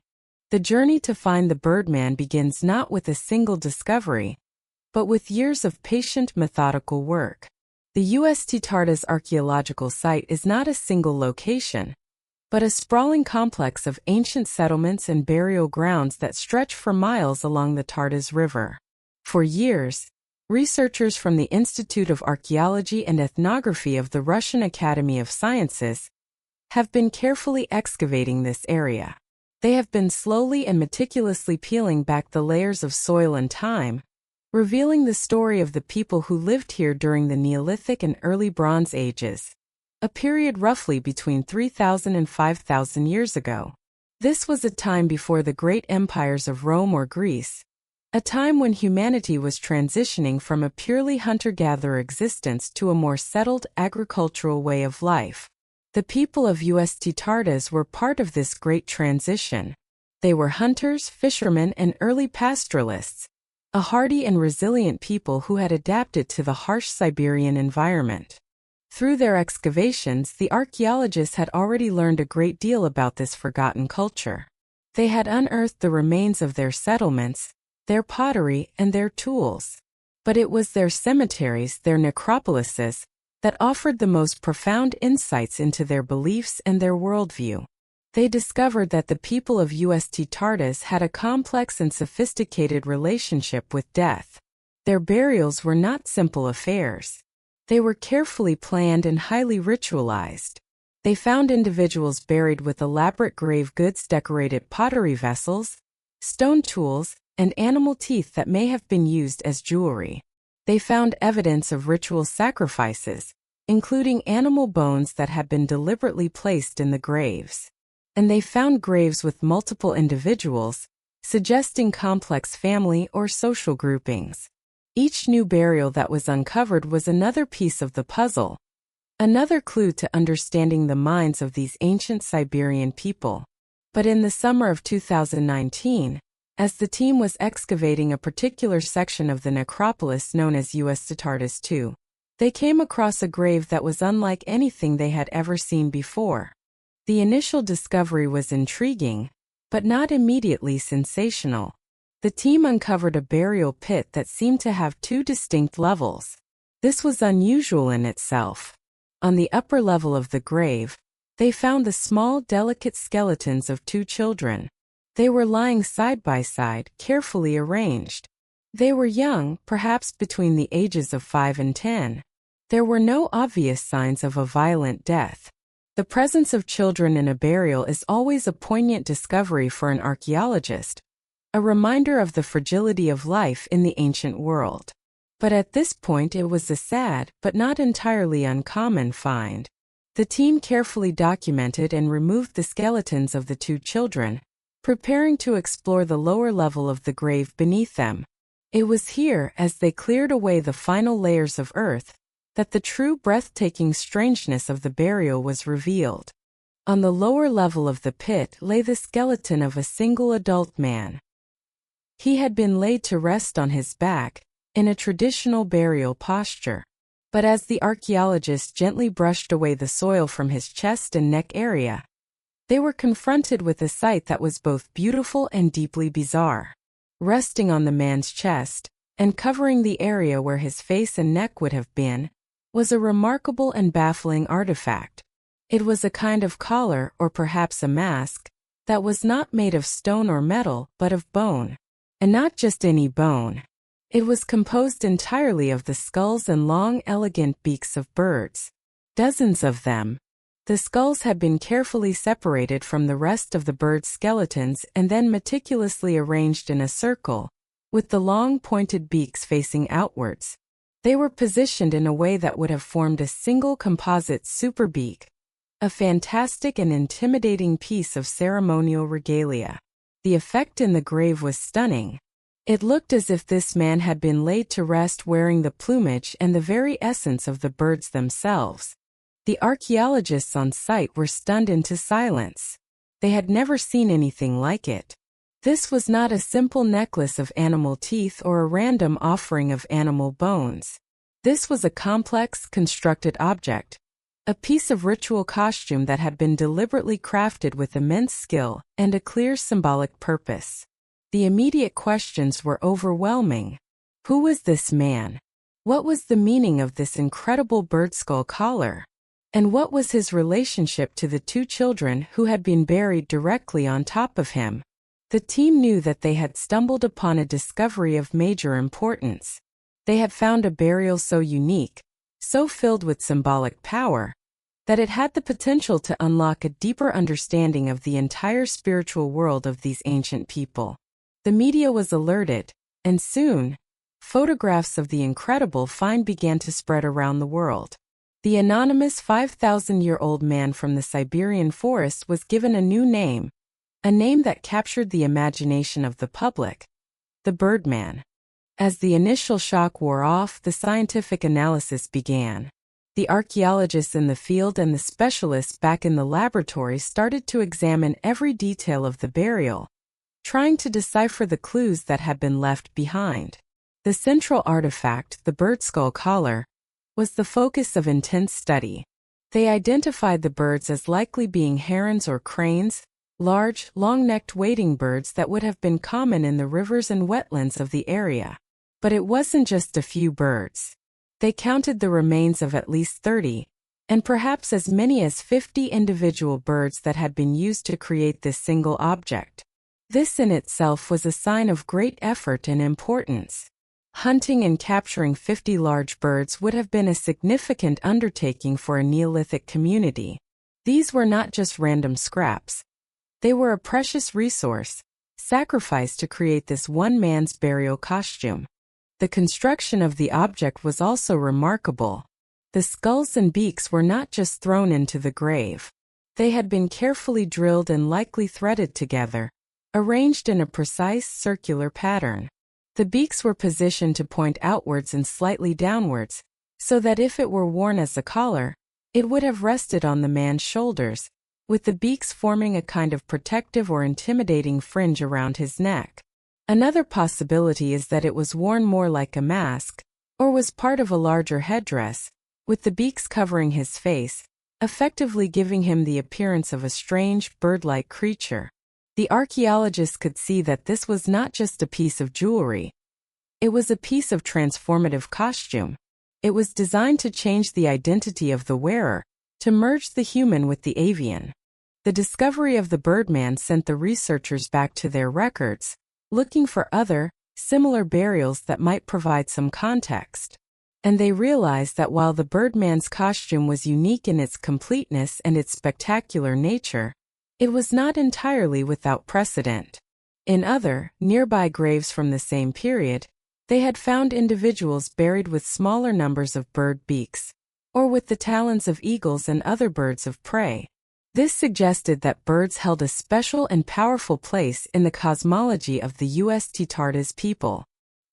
The journey to find the Birdman begins not with a single discovery, but with years of patient, methodical work. The Ust Tartas archaeological site is not a single location, but a sprawling complex of ancient settlements and burial grounds that stretch for miles along the Tartas River. For years, researchers from the Institute of Archaeology and Ethnography of the Russian Academy of Sciences have been carefully excavating this area. They have been slowly and meticulously peeling back the layers of soil and time, revealing the story of the people who lived here during the Neolithic and early Bronze Ages, a period roughly between 3,000 and 5,000 years ago. This was a time before the great empires of Rome or Greece, a time when humanity was transitioning from a purely hunter-gatherer existence to a more settled agricultural way of life. The people of Ust Tartas were part of this great transition. They were hunters, fishermen, and early pastoralists, a hardy and resilient people who had adapted to the harsh Siberian environment. Through their excavations, the archaeologists had already learned a great deal about this forgotten culture. They had unearthed the remains of their settlements, their pottery, and their tools. But it was their cemeteries, their necropolises, that offered the most profound insights into their beliefs and their worldview. They discovered that the people of Ust Tartas had a complex and sophisticated relationship with death. Their burials were not simple affairs. They were carefully planned and highly ritualized. They found individuals buried with elaborate grave goods, decorated pottery vessels, stone tools, and animal teeth that may have been used as jewelry. They found evidence of ritual sacrifices, including animal bones that had been deliberately placed in the graves. And they found graves with multiple individuals, suggesting complex family or social groupings. Each new burial that was uncovered was another piece of the puzzle, another clue to understanding the minds of these ancient Siberian people. But in the summer of 2019, as the team was excavating a particular section of the necropolis known as Ust Tartas II, they came across a grave that was unlike anything they had ever seen before. The initial discovery was intriguing, but not immediately sensational. The team uncovered a burial pit that seemed to have two distinct levels. This was unusual in itself. On the upper level of the grave, they found the small, delicate skeletons of two children. They were lying side by side, carefully arranged. They were young, perhaps between the ages of 5 and 10. There were no obvious signs of a violent death. The presence of children in a burial is always a poignant discovery for an archaeologist, a reminder of the fragility of life in the ancient world. But at this point it was a sad, but not entirely uncommon find. The team carefully documented and removed the skeletons of the two children, preparing to explore the lower level of the grave beneath them. It was here, as they cleared away the final layers of earth, that the true breathtaking strangeness of the burial was revealed. On the lower level of the pit lay the skeleton of a single adult man. He had been laid to rest on his back, in a traditional burial posture. But as the archaeologists gently brushed away the soil from his chest and neck area, they were confronted with a sight that was both beautiful and deeply bizarre. Resting on the man's chest, and covering the area where his face and neck would have been, was a remarkable and baffling artifact. It was a kind of collar, or perhaps a mask, that was not made of stone or metal, but of bone. And not just any bone. It was composed entirely of the skulls and long, elegant beaks of birds. Dozens of them. The skulls had been carefully separated from the rest of the birds' skeletons and then meticulously arranged in a circle, with the long pointed beaks facing outwards. They were positioned in a way that would have formed a single composite superbeak, a fantastic and intimidating piece of ceremonial regalia. The effect in the grave was stunning. It looked as if this man had been laid to rest wearing the plumage and the very essence of the birds themselves. The archaeologists on site were stunned into silence. They had never seen anything like it. This was not a simple necklace of animal teeth or a random offering of animal bones. This was a complex, constructed object, a piece of ritual costume that had been deliberately crafted with immense skill and a clear symbolic purpose. The immediate questions were overwhelming. Who was this man? What was the meaning of this incredible bird skull collar? And what was his relationship to the two children who had been buried directly on top of him? The team knew that they had stumbled upon a discovery of major importance. They had found a burial so unique, so filled with symbolic power, that it had the potential to unlock a deeper understanding of the entire spiritual world of these ancient people. The media was alerted, and soon, photographs of the incredible find began to spread around the world. The anonymous 5,000-year-old man from the Siberian forest was given a new name, a name that captured the imagination of the public: the Birdman. As the initial shock wore off, the scientific analysis began. The archaeologists in the field and the specialists back in the laboratory started to examine every detail of the burial, trying to decipher the clues that had been left behind. The central artifact, the bird skull collar, was the focus of intense study. They identified the birds as likely being herons or cranes, large, long-necked wading birds that would have been common in the rivers and wetlands of the area. But it wasn't just a few birds. They counted the remains of at least 30, and perhaps as many as 50 individual birds that had been used to create this single object. This in itself was a sign of great effort and importance. Hunting and capturing 50 large birds would have been a significant undertaking for a Neolithic community. These were not just random scraps. They were a precious resource, sacrificed to create this one man's burial costume. The construction of the object was also remarkable. The skulls and beaks were not just thrown into the grave. They had been carefully drilled and likely threaded together, arranged in a precise circular pattern. The beaks were positioned to point outwards and slightly downwards, so that if it were worn as a collar, it would have rested on the man's shoulders, with the beaks forming a kind of protective or intimidating fringe around his neck. Another possibility is that it was worn more like a mask, or was part of a larger headdress, with the beaks covering his face, effectively giving him the appearance of a strange, bird-like creature. The archaeologists could see that this was not just a piece of jewelry. It was a piece of transformative costume. It was designed to change the identity of the wearer, to merge the human with the avian. The discovery of the Birdman sent the researchers back to their records, looking for other, similar burials that might provide some context. And they realized that while the Birdman's costume was unique in its completeness and its spectacular nature, it was not entirely without precedent. In other, nearby graves from the same period, they had found individuals buried with smaller numbers of bird beaks, or with the talons of eagles and other birds of prey. This suggested that birds held a special and powerful place in the cosmology of the Tartars people.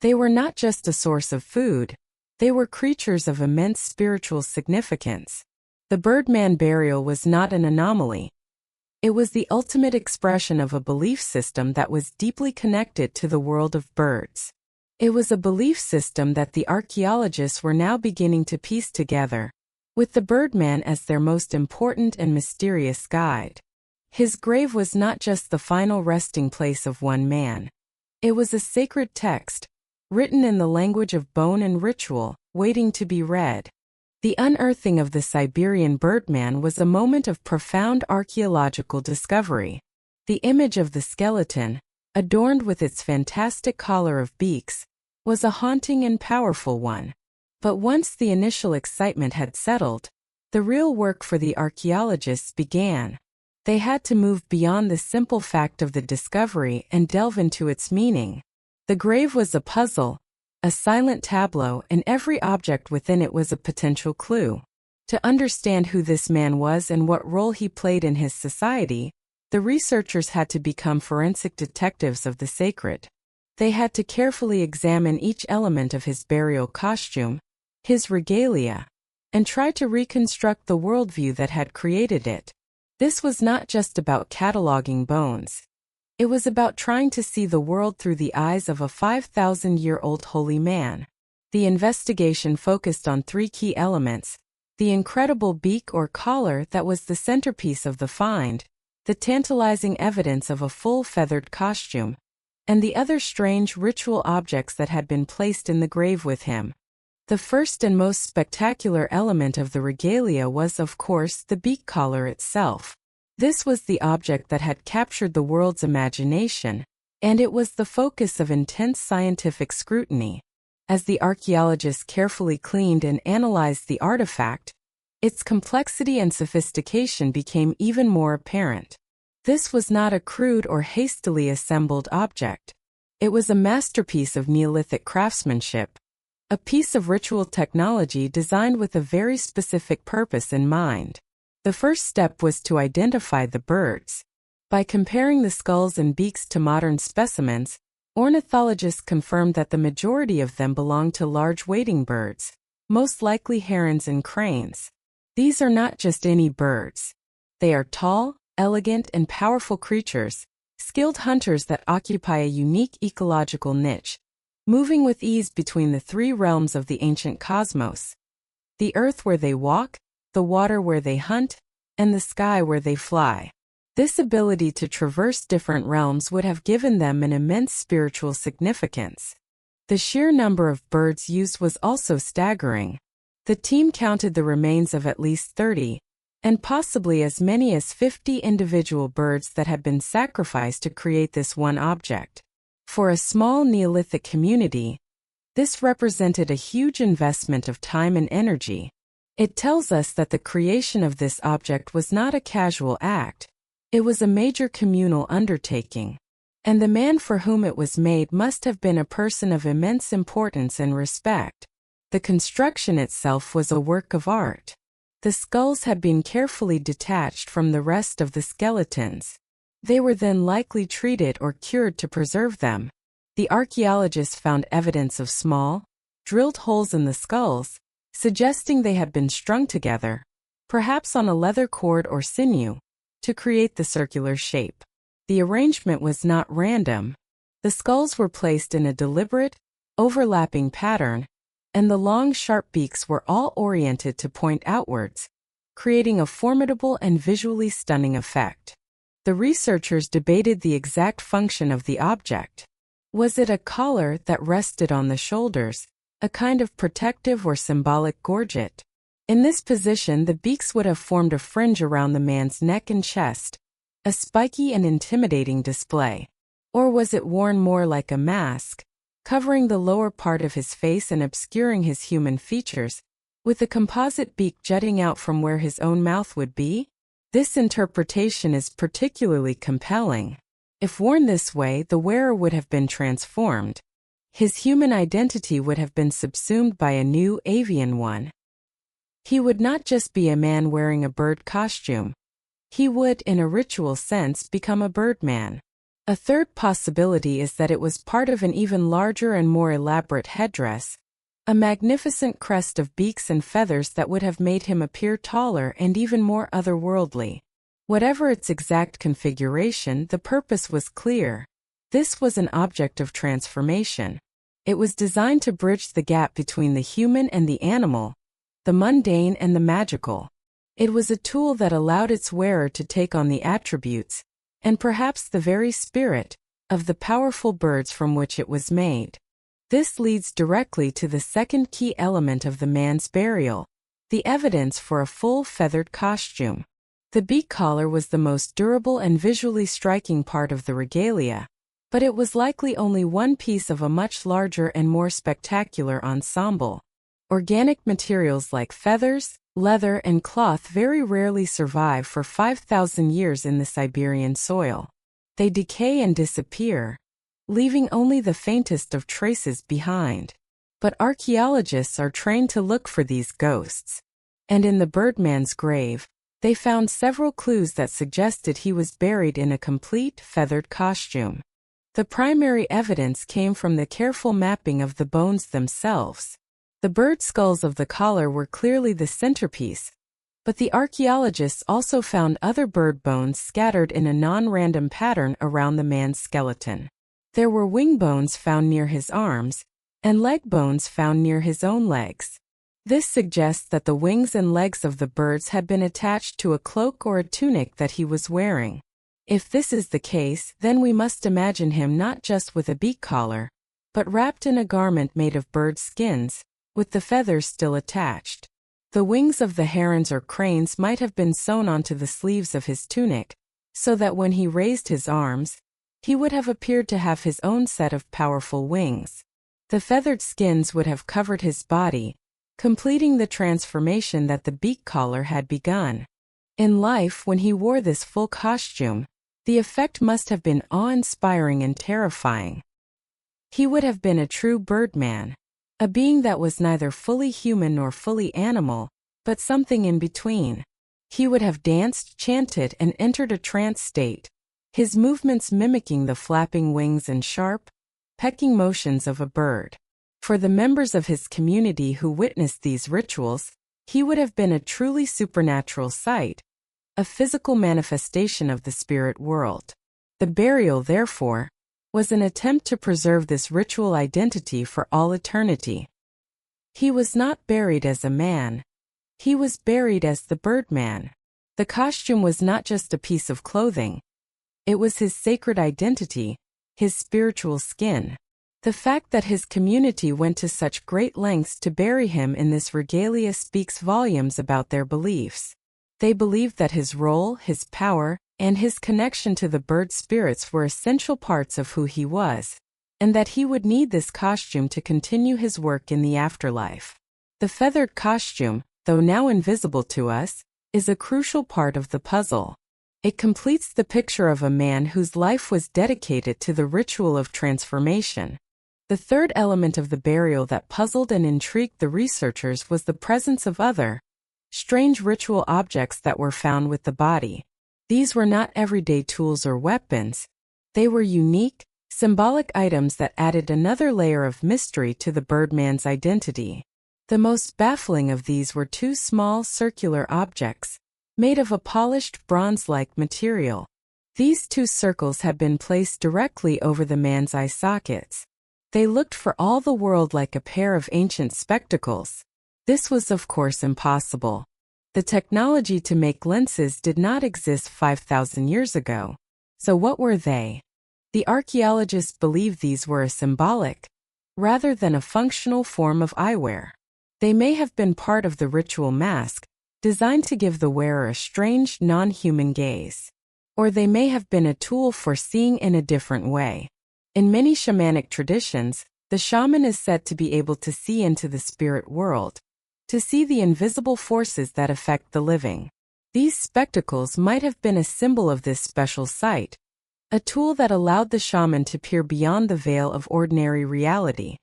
They were not just a source of food, they were creatures of immense spiritual significance. The Birdman burial was not an anomaly. It was the ultimate expression of a belief system that was deeply connected to the world of birds. It was a belief system that the archaeologists were now beginning to piece together, with the Birdman as their most important and mysterious guide. His grave was not just the final resting place of one man. It was a sacred text, written in the language of bone and ritual, waiting to be read. The unearthing of the Siberian Birdman was a moment of profound archaeological discovery. The image of the skeleton, adorned with its fantastic collar of beaks, was a haunting and powerful one. But once the initial excitement had settled, the real work for the archaeologists began. They had to move beyond the simple fact of the discovery and delve into its meaning. The grave was a puzzle, a silent tableau, and every object within it was a potential clue. To understand who this man was and what role he played in his society, the researchers had to become forensic detectives of the sacred. They had to carefully examine each element of his burial costume, his regalia, and try to reconstruct the worldview that had created it. This was not just about cataloging bones. It was about trying to see the world through the eyes of a 5,000-year-old holy man. The investigation focused on three key elements: the incredible beak or collar that was the centerpiece of the find, the tantalizing evidence of a full feathered costume, and the other strange ritual objects that had been placed in the grave with him. The first and most spectacular element of the regalia was, of course, the beak collar itself. This was the object that had captured the world's imagination, and it was the focus of intense scientific scrutiny. As the archaeologists carefully cleaned and analyzed the artifact, its complexity and sophistication became even more apparent. This was not a crude or hastily assembled object. It was a masterpiece of Neolithic craftsmanship, a piece of ritual technology designed with a very specific purpose in mind. The first step was to identify the birds. By comparing the skulls and beaks to modern specimens, ornithologists confirmed that the majority of them belonged to large wading birds, most likely herons and cranes. These are not just any birds. They are tall, elegant, and powerful creatures, skilled hunters that occupy a unique ecological niche, moving with ease between the three realms of the ancient cosmos: the earth where they walk, the water where they hunt, and the sky where they fly. This ability to traverse different realms would have given them an immense spiritual significance. The sheer number of birds used was also staggering. The team counted the remains of at least 30, and possibly as many as 50 individual birds that had been sacrificed to create this one object. For a small Neolithic community, this represented a huge investment of time and energy. It tells us that the creation of this object was not a casual act. It was a major communal undertaking. And the man for whom it was made must have been a person of immense importance and respect. The construction itself was a work of art. The skulls had been carefully detached from the rest of the skeletons. They were then likely treated or cured to preserve them. The archaeologists found evidence of small, drilled holes in the skulls, suggesting they had been strung together, perhaps on a leather cord or sinew, to create the circular shape. The arrangement was not random. The skulls were placed in a deliberate, overlapping pattern, and the long, sharp beaks were all oriented to point outwards, creating a formidable and visually stunning effect. The researchers debated the exact function of the object. Was it a collar that rested on the shoulders, a kind of protective or symbolic gorget? In this position, the beaks would have formed a fringe around the man's neck and chest, a spiky and intimidating display. Or was it worn more like a mask, covering the lower part of his face and obscuring his human features, with a composite beak jutting out from where his own mouth would be? This interpretation is particularly compelling. If worn this way, the wearer would have been transformed. His human identity would have been subsumed by a new avian one. He would not just be a man wearing a bird costume. He would, in a ritual sense, become a birdman. A third possibility is that it was part of an even larger and more elaborate headdress, a magnificent crest of beaks and feathers that would have made him appear taller and even more otherworldly. Whatever its exact configuration, the purpose was clear. This was an object of transformation. It was designed to bridge the gap between the human and the animal, the mundane and the magical. It was a tool that allowed its wearer to take on the attributes, and perhaps the very spirit, of the powerful birds from which it was made. This leads directly to the second key element of the man's burial, the evidence for a full feathered costume. The beak collar was the most durable and visually striking part of the regalia, but it was likely only one piece of a much larger and more spectacular ensemble. Organic materials like feathers, leather, and cloth very rarely survive for 5,000 years in the Siberian soil. They decay and disappear, leaving only the faintest of traces behind. But archaeologists are trained to look for these ghosts. And in the birdman's grave, they found several clues that suggested he was buried in a complete feathered costume. The primary evidence came from the careful mapping of the bones themselves. The bird skulls of the collar were clearly the centerpiece, but the archaeologists also found other bird bones scattered in a non-random pattern around the man's skeleton. There were wing bones found near his arms, and leg bones found near his own legs. This suggests that the wings and legs of the birds had been attached to a cloak or a tunic that he was wearing. If this is the case, then we must imagine him not just with a beak collar, but wrapped in a garment made of bird skins, with the feathers still attached. The wings of the herons or cranes might have been sewn onto the sleeves of his tunic, so that when he raised his arms, he would have appeared to have his own set of powerful wings. The feathered skins would have covered his body, completing the transformation that the beak collar had begun. In life, when he wore this full costume, the effect must have been awe-inspiring and terrifying. He would have been a true birdman, a being that was neither fully human nor fully animal, but something in between. He would have danced, chanted, and entered a trance state, his movements mimicking the flapping wings and sharp, pecking motions of a bird. For the members of his community who witnessed these rituals, he would have been a truly supernatural sight, a physical manifestation of the spirit world. The burial, therefore, was an attempt to preserve this ritual identity for all eternity. He was not buried as a man. He was buried as the birdman. The costume was not just a piece of clothing. It was his sacred identity, his spiritual skin. The fact that his community went to such great lengths to bury him in this regalia speaks volumes about their beliefs. They believed that his role, his power, and his connection to the bird spirits were essential parts of who he was, and that he would need this costume to continue his work in the afterlife. The feathered costume, though now invisible to us, is a crucial part of the puzzle. It completes the picture of a man whose life was dedicated to the ritual of transformation. The third element of the burial that puzzled and intrigued the researchers was the presence of other, strange ritual objects that were found with the body. These were not everyday tools or weapons. They were unique, symbolic items that added another layer of mystery to the birdman's identity. The most baffling of these were two small circular objects, made of a polished bronze-like material. These two circles had been placed directly over the man's eye sockets. They looked for all the world like a pair of ancient spectacles. This was of course impossible. The technology to make lenses did not exist 5,000 years ago. So what were they? The archaeologists believe these were a symbolic, rather than a functional form of eyewear. They may have been part of the ritual mask, designed to give the wearer a strange, non-human gaze. Or they may have been a tool for seeing in a different way. In many shamanic traditions, the shaman is said to be able to see into the spirit world, to see the invisible forces that affect the living. These spectacles might have been a symbol of this special sight, a tool that allowed the shaman to peer beyond the veil of ordinary reality.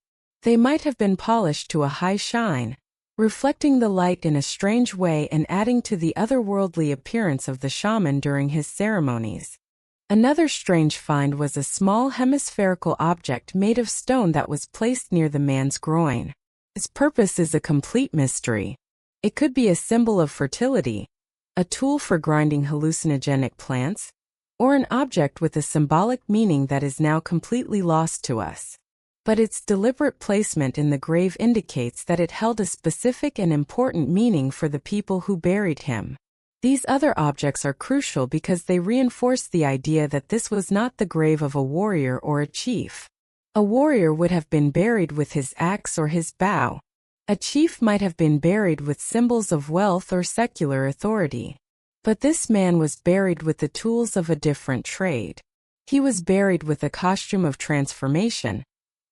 They might have been polished to a high shine, reflecting the light in a strange way and adding to the otherworldly appearance of the shaman during his ceremonies. Another strange find was a small hemispherical object made of stone that was placed near the man's groin. Its purpose is a complete mystery. It could be a symbol of fertility, a tool for grinding hallucinogenic plants, or an object with a symbolic meaning that is now completely lost to us. But its deliberate placement in the grave indicates that it held a specific and important meaning for the people who buried him. These other objects are crucial because they reinforce the idea that this was not the grave of a warrior or a chief. A warrior would have been buried with his axe or his bow. A chief might have been buried with symbols of wealth or secular authority. But this man was buried with the tools of a different trade. He was buried with a costume of transformation,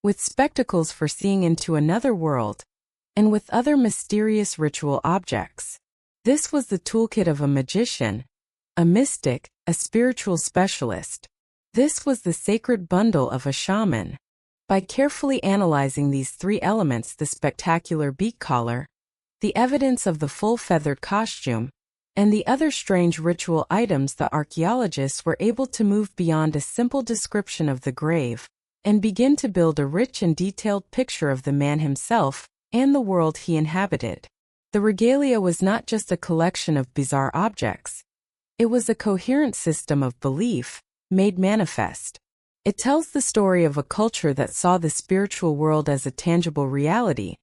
with spectacles for seeing into another world, and with other mysterious ritual objects. This was the toolkit of a magician, a mystic, a spiritual specialist. This was the sacred bundle of a shaman. By carefully analyzing these three elements, the spectacular beak collar, the evidence of the full feathered costume, and the other strange ritual items, the archaeologists were able to move beyond a simple description of the grave and begin to build a rich and detailed picture of the man himself and the world he inhabited. The regalia was not just a collection of bizarre objects. It was a coherent system of belief, made manifest. It tells the story of a culture that saw the spiritual world as a tangible reality,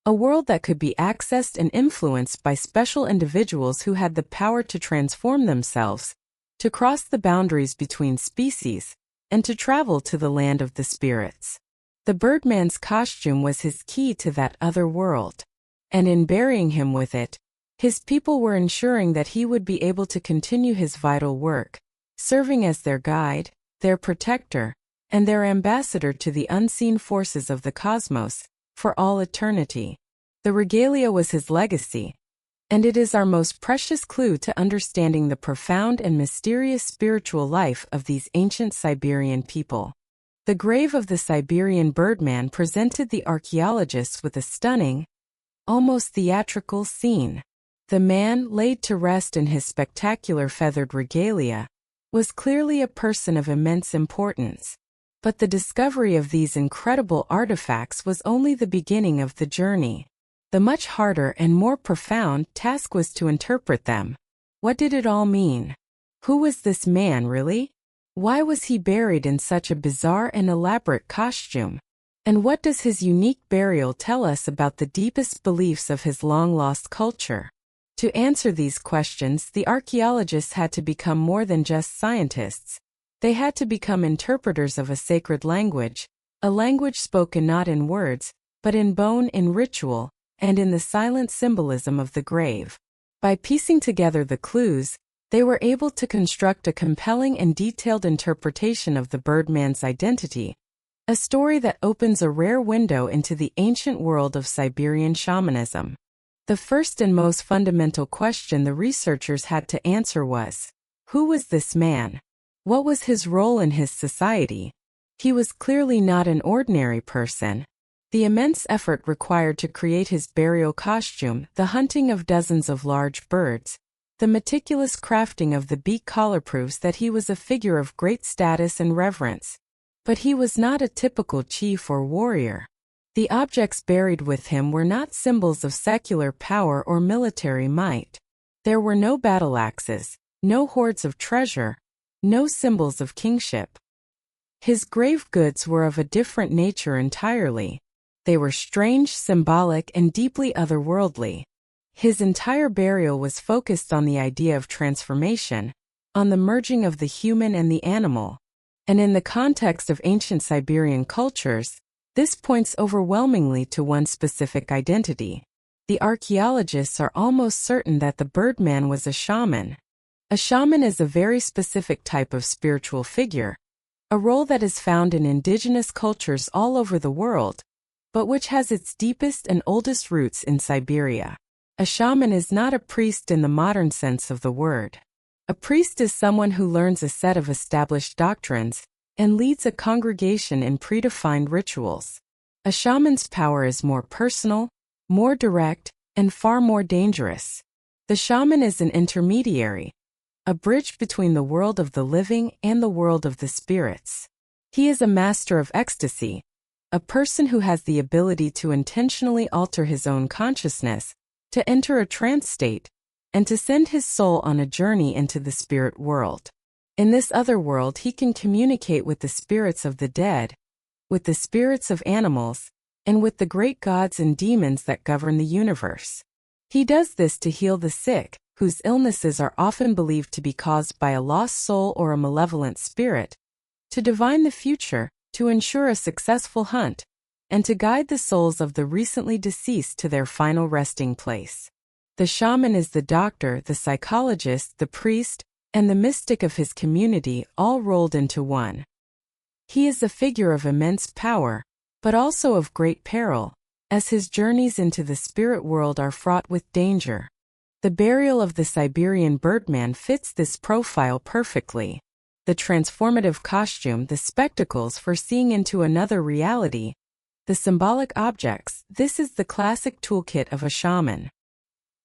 a world that could be accessed and influenced by special individuals who had the power to transform themselves, to cross the boundaries between species, and to travel to the land of the spirits. The Birdman's costume was his key to that other world, and in burying him with it, his people were ensuring that he would be able to continue his vital work, serving as their guide, their protector, and their ambassador to the unseen forces of the cosmos, for all eternity. The regalia was his legacy, and it is our most precious clue to understanding the profound and mysterious spiritual life of these ancient Siberian people. The grave of the Siberian Birdman presented the archaeologists with a stunning, almost theatrical scene. The man, laid to rest in his spectacular feathered regalia, was clearly a person of immense importance. But the discovery of these incredible artifacts was only the beginning of the journey. The much harder and more profound task was to interpret them. What did it all mean? Who was this man really? Why was he buried in such a bizarre and elaborate costume? And what does his unique burial tell us about the deepest beliefs of his long-lost culture? To answer these questions, the archaeologists had to become more than just scientists. They had to become interpreters of a sacred language, a language spoken not in words, but in bone, in ritual, and in the silent symbolism of the grave. By piecing together the clues, they were able to construct a compelling and detailed interpretation of the Birdman's identity, a story that opens a rare window into the ancient world of Siberian shamanism. The first and most fundamental question the researchers had to answer was, who was this man? What was his role in his society? He was clearly not an ordinary person. The immense effort required to create his burial costume, the hunting of dozens of large birds, the meticulous crafting of the beak collar proves that he was a figure of great status and reverence. But he was not a typical chief or warrior. The objects buried with him were not symbols of secular power or military might. There were no battle axes, no hoards of treasure, no symbols of kingship. His grave goods were of a different nature entirely. They were strange, symbolic, and deeply otherworldly. His entire burial was focused on the idea of transformation, on the merging of the human and the animal. And in the context of ancient Siberian cultures, this points overwhelmingly to one specific identity. The archaeologists are almost certain that the Birdman was a shaman. A shaman is a very specific type of spiritual figure, a role that is found in indigenous cultures all over the world, but which has its deepest and oldest roots in Siberia. A shaman is not a priest in the modern sense of the word. A priest is someone who learns a set of established doctrines and leads a congregation in predefined rituals. A shaman's power is more personal, more direct, and far more dangerous. The shaman is an intermediary, a bridge between the world of the living and the world of the spirits. He is a master of ecstasy, a person who has the ability to intentionally alter his own consciousness, to enter a trance state, and to send his soul on a journey into the spirit world. In this other world, he can communicate with the spirits of the dead, with the spirits of animals, and with the great gods and demons that govern the universe. He does this to heal the sick, whose illnesses are often believed to be caused by a lost soul or a malevolent spirit, to divine the future, to ensure a successful hunt, and to guide the souls of the recently deceased to their final resting place. The shaman is the doctor, the psychologist, the priest, and the mystic of his community, all rolled into one. He is a figure of immense power, but also of great peril, as his journeys into the spirit world are fraught with danger. The burial of the Siberian birdman fits this profile perfectly. The transformative costume, the spectacles for seeing into another reality, the symbolic objects, this is the classic toolkit of a shaman.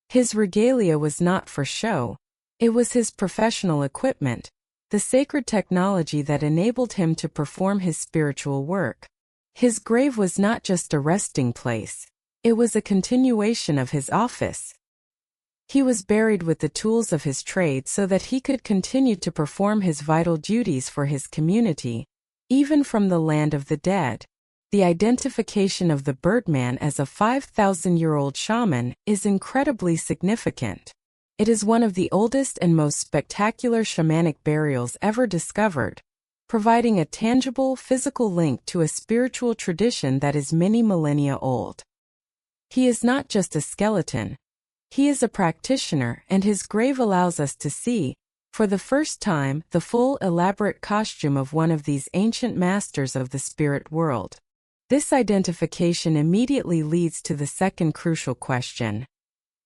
His regalia was not for show. It was his professional equipment, the sacred technology that enabled him to perform his spiritual work. His grave was not just a resting place, it was a continuation of his office. He was buried with the tools of his trade so that he could continue to perform his vital duties for his community, even from the land of the dead. The identification of the birdman as a 5,000-year-old shaman is incredibly significant. It is one of the oldest and most spectacular shamanic burials ever discovered, providing a tangible, physical link to a spiritual tradition that is many millennia old. He is not just a skeleton. He is a practitioner, and his grave allows us to see, for the first time, the full, elaborate costume of one of these ancient masters of the spirit world. This identification immediately leads to the second crucial question.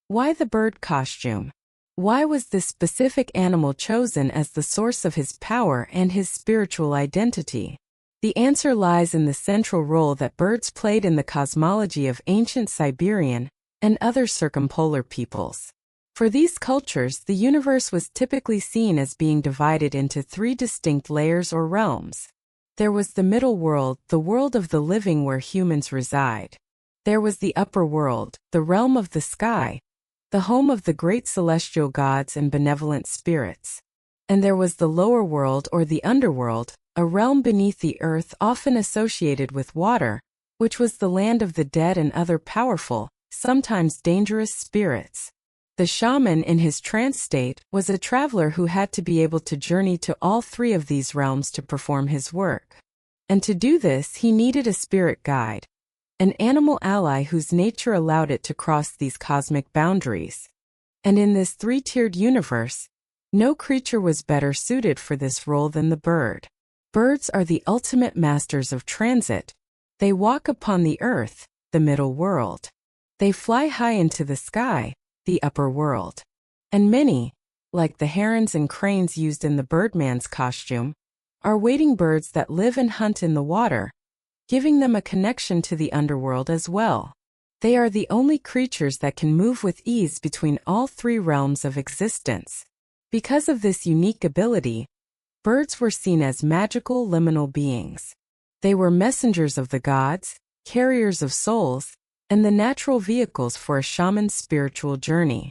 Why the bird costume? Why was this specific animal chosen as the source of his power and his spiritual identity? The answer lies in the central role that birds played in the cosmology of ancient Siberian and other circumpolar peoples. For these cultures, the universe was typically seen as being divided into three distinct layers or realms. There was the middle world, the world of the living where humans reside. There was the upper world, the realm of the sky, the home of the great celestial gods and benevolent spirits. And there was the lower world or the underworld, a realm beneath the earth often associated with water, which was the land of the dead and other powerful, sometimes dangerous spirits. The shaman in his trance state was a traveler who had to be able to journey to all three of these realms to perform his work. And to do this, he needed a spirit guide, an animal ally whose nature allowed it to cross these cosmic boundaries. And in this three-tiered universe, no creature was better suited for this role than the bird. Birds are the ultimate masters of transit. They walk upon the earth, the middle world. They fly high into the sky, the upper world. And many, like the herons and cranes used in the birdman's costume, are wading birds that live and hunt in the water, giving them a connection to the underworld as well. They are the only creatures that can move with ease between all three realms of existence. Because of this unique ability, birds were seen as magical liminal beings. They were messengers of the gods, carriers of souls, and the natural vehicles for a shaman's spiritual journey.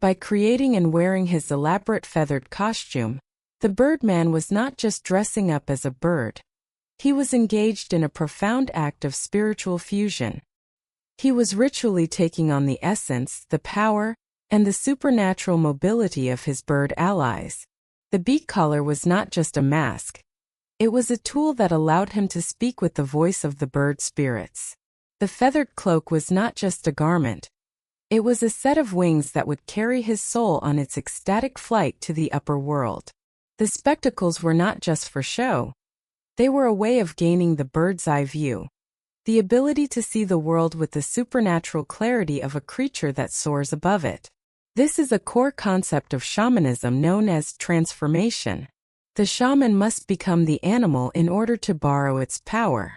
By creating and wearing his elaborate feathered costume, the birdman was not just dressing up as a bird. He was engaged in a profound act of spiritual fusion. He was ritually taking on the essence, the power, and the supernatural mobility of his bird allies. The beak collar was not just a mask. It was a tool that allowed him to speak with the voice of the bird spirits. The feathered cloak was not just a garment. It was a set of wings that would carry his soul on its ecstatic flight to the upper world. The spectacles were not just for show. They were a way of gaining the bird's eye view, the ability to see the world with the supernatural clarity of a creature that soars above it. This is a core concept of shamanism known as transformation. The shaman must become the animal in order to borrow its power.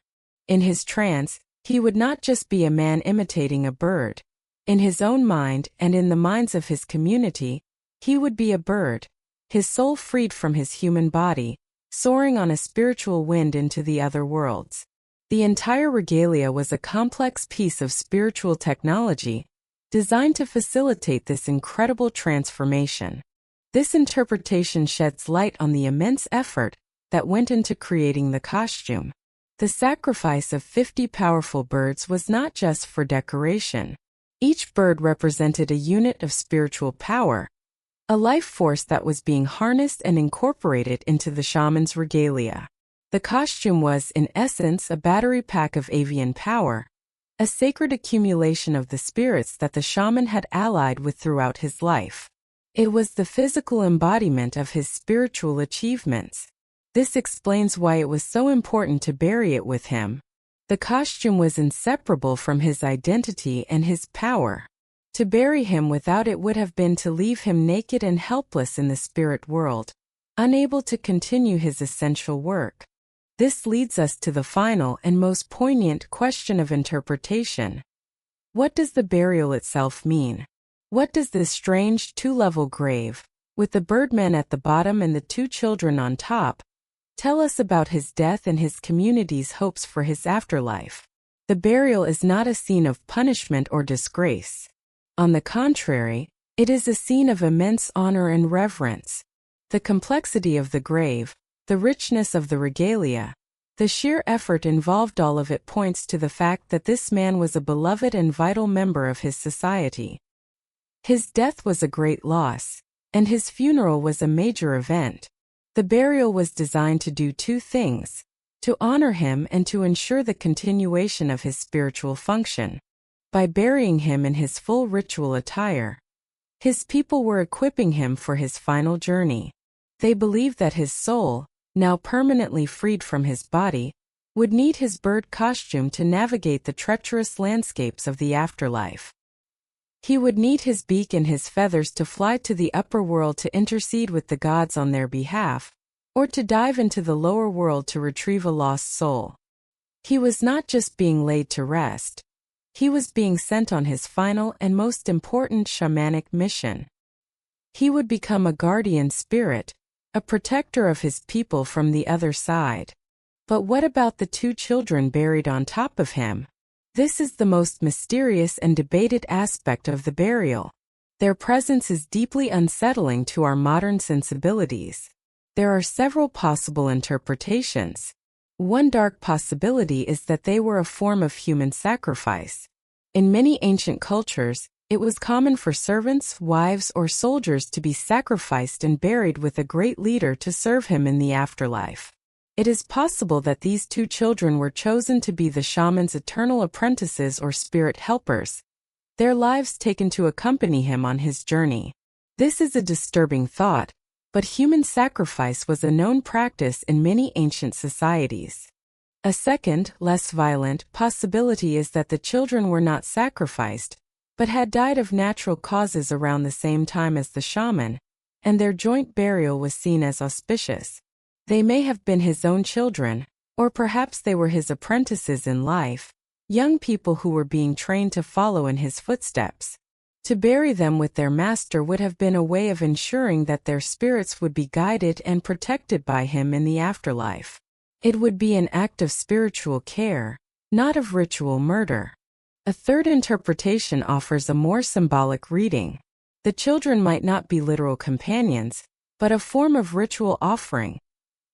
In his trance, he would not just be a man imitating a bird. In his own mind and in the minds of his community, he would be a bird, his soul freed from his human body, soaring on a spiritual wind into the other worlds. The entire regalia was a complex piece of spiritual technology, designed to facilitate this incredible transformation. This interpretation sheds light on the immense effort that went into creating the costume. The sacrifice of 50 powerful birds was not just for decoration. Each bird represented a unit of spiritual power, a life force that was being harnessed and incorporated into the shaman's regalia. The costume was, in essence, a battery pack of avian power, a sacred accumulation of the spirits that the shaman had allied with throughout his life. It was the physical embodiment of his spiritual achievements. This explains why it was so important to bury it with him. The costume was inseparable from his identity and his power. To bury him without it would have been to leave him naked and helpless in the spirit world, unable to continue his essential work. This leads us to the final and most poignant question of interpretation. What does the burial itself mean? What does this strange two-level grave, with the birdman at the bottom and the two children on top, tell us about his death and his community's hopes for his afterlife? The burial is not a scene of punishment or disgrace. On the contrary, it is a scene of immense honor and reverence. The complexity of the grave, the richness of the regalia, the sheer effort involved, all of it points to the fact that this man was a beloved and vital member of his society. His death was a great loss, and his funeral was a major event. The burial was designed to do two things: to honor him and to ensure the continuation of his spiritual function. By burying him in his full ritual attire, his people were equipping him for his final journey. They believed that his soul, now permanently freed from his body, would need his bird costume to navigate the treacherous landscapes of the afterlife. He would need his beak and his feathers to fly to the upper world to intercede with the gods on their behalf, or to dive into the lower world to retrieve a lost soul. He was not just being laid to rest. He was being sent on his final and most important shamanic mission. He would become a guardian spirit, a protector of his people from the other side. But what about the two children buried on top of him? This is the most mysterious and debated aspect of the burial. Their presence is deeply unsettling to our modern sensibilities. There are several possible interpretations. One dark possibility is that they were a form of human sacrifice. In many ancient cultures, it was common for servants, wives, or soldiers to be sacrificed and buried with a great leader to serve him in the afterlife. It is possible that these two children were chosen to be the shaman's eternal apprentices or spirit helpers, their lives taken to accompany him on his journey. This is a disturbing thought, but human sacrifice was a known practice in many ancient societies. A second, less violent, possibility is that the children were not sacrificed, but had died of natural causes around the same time as the shaman, and their joint burial was seen as auspicious. They may have been his own children, or perhaps they were his apprentices in life, young people who were being trained to follow in his footsteps. To bury them with their master would have been a way of ensuring that their spirits would be guided and protected by him in the afterlife. It would be an act of spiritual care, not of ritual murder. A third interpretation offers a more symbolic reading. The children might not be literal companions, but a form of ritual offering,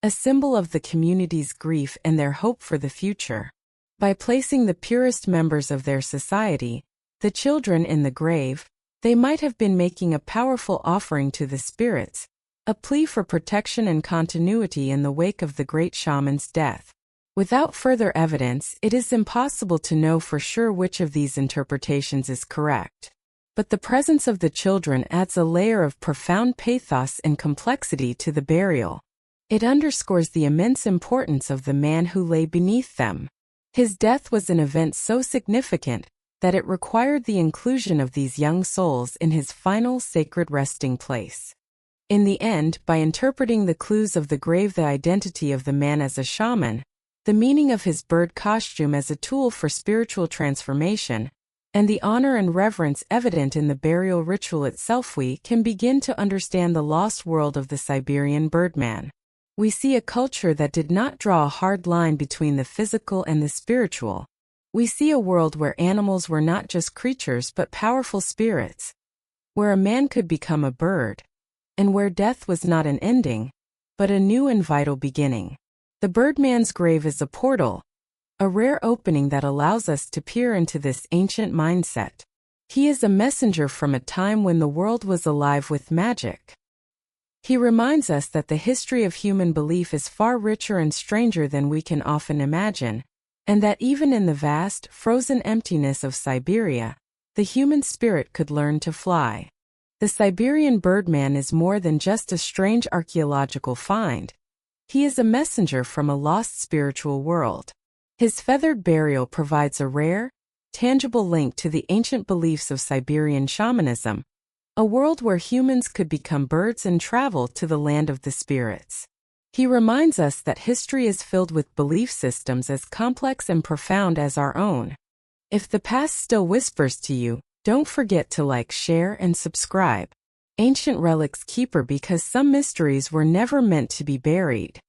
a symbol of the community's grief and their hope for the future. By placing the purest members of their society, the children, in the grave, they might have been making a powerful offering to the spirits, a plea for protection and continuity in the wake of the great shaman's death. Without further evidence, it is impossible to know for sure which of these interpretations is correct. But the presence of the children adds a layer of profound pathos and complexity to the burial. It underscores the immense importance of the man who lay beneath them. His death was an event so significant that it required the inclusion of these young souls in his final sacred resting place. In the end, by interpreting the clues of the grave, the identity of the man as a shaman, the meaning of his bird costume as a tool for spiritual transformation, and the honor and reverence evident in the burial ritual itself, we can begin to understand the lost world of the Siberian birdman. We see a culture that did not draw a hard line between the physical and the spiritual. We see a world where animals were not just creatures but powerful spirits, where a man could become a bird, and where death was not an ending, but a new and vital beginning. The birdman's grave is a portal, a rare opening that allows us to peer into this ancient mindset. He is a messenger from a time when the world was alive with magic. He reminds us that the history of human belief is far richer and stranger than we can often imagine, and that even in the vast, frozen emptiness of Siberia, the human spirit could learn to fly. The Siberian birdman is more than just a strange archaeological find. He is a messenger from a lost spiritual world. His feathered burial provides a rare, tangible link to the ancient beliefs of Siberian shamanism, a world where humans could become birds and travel to the land of the spirits. He reminds us that history is filled with belief systems as complex and profound as our own. If the past still whispers to you, don't forget to like, share, and subscribe. Ancient Relics Keeper, because some mysteries were never meant to be buried.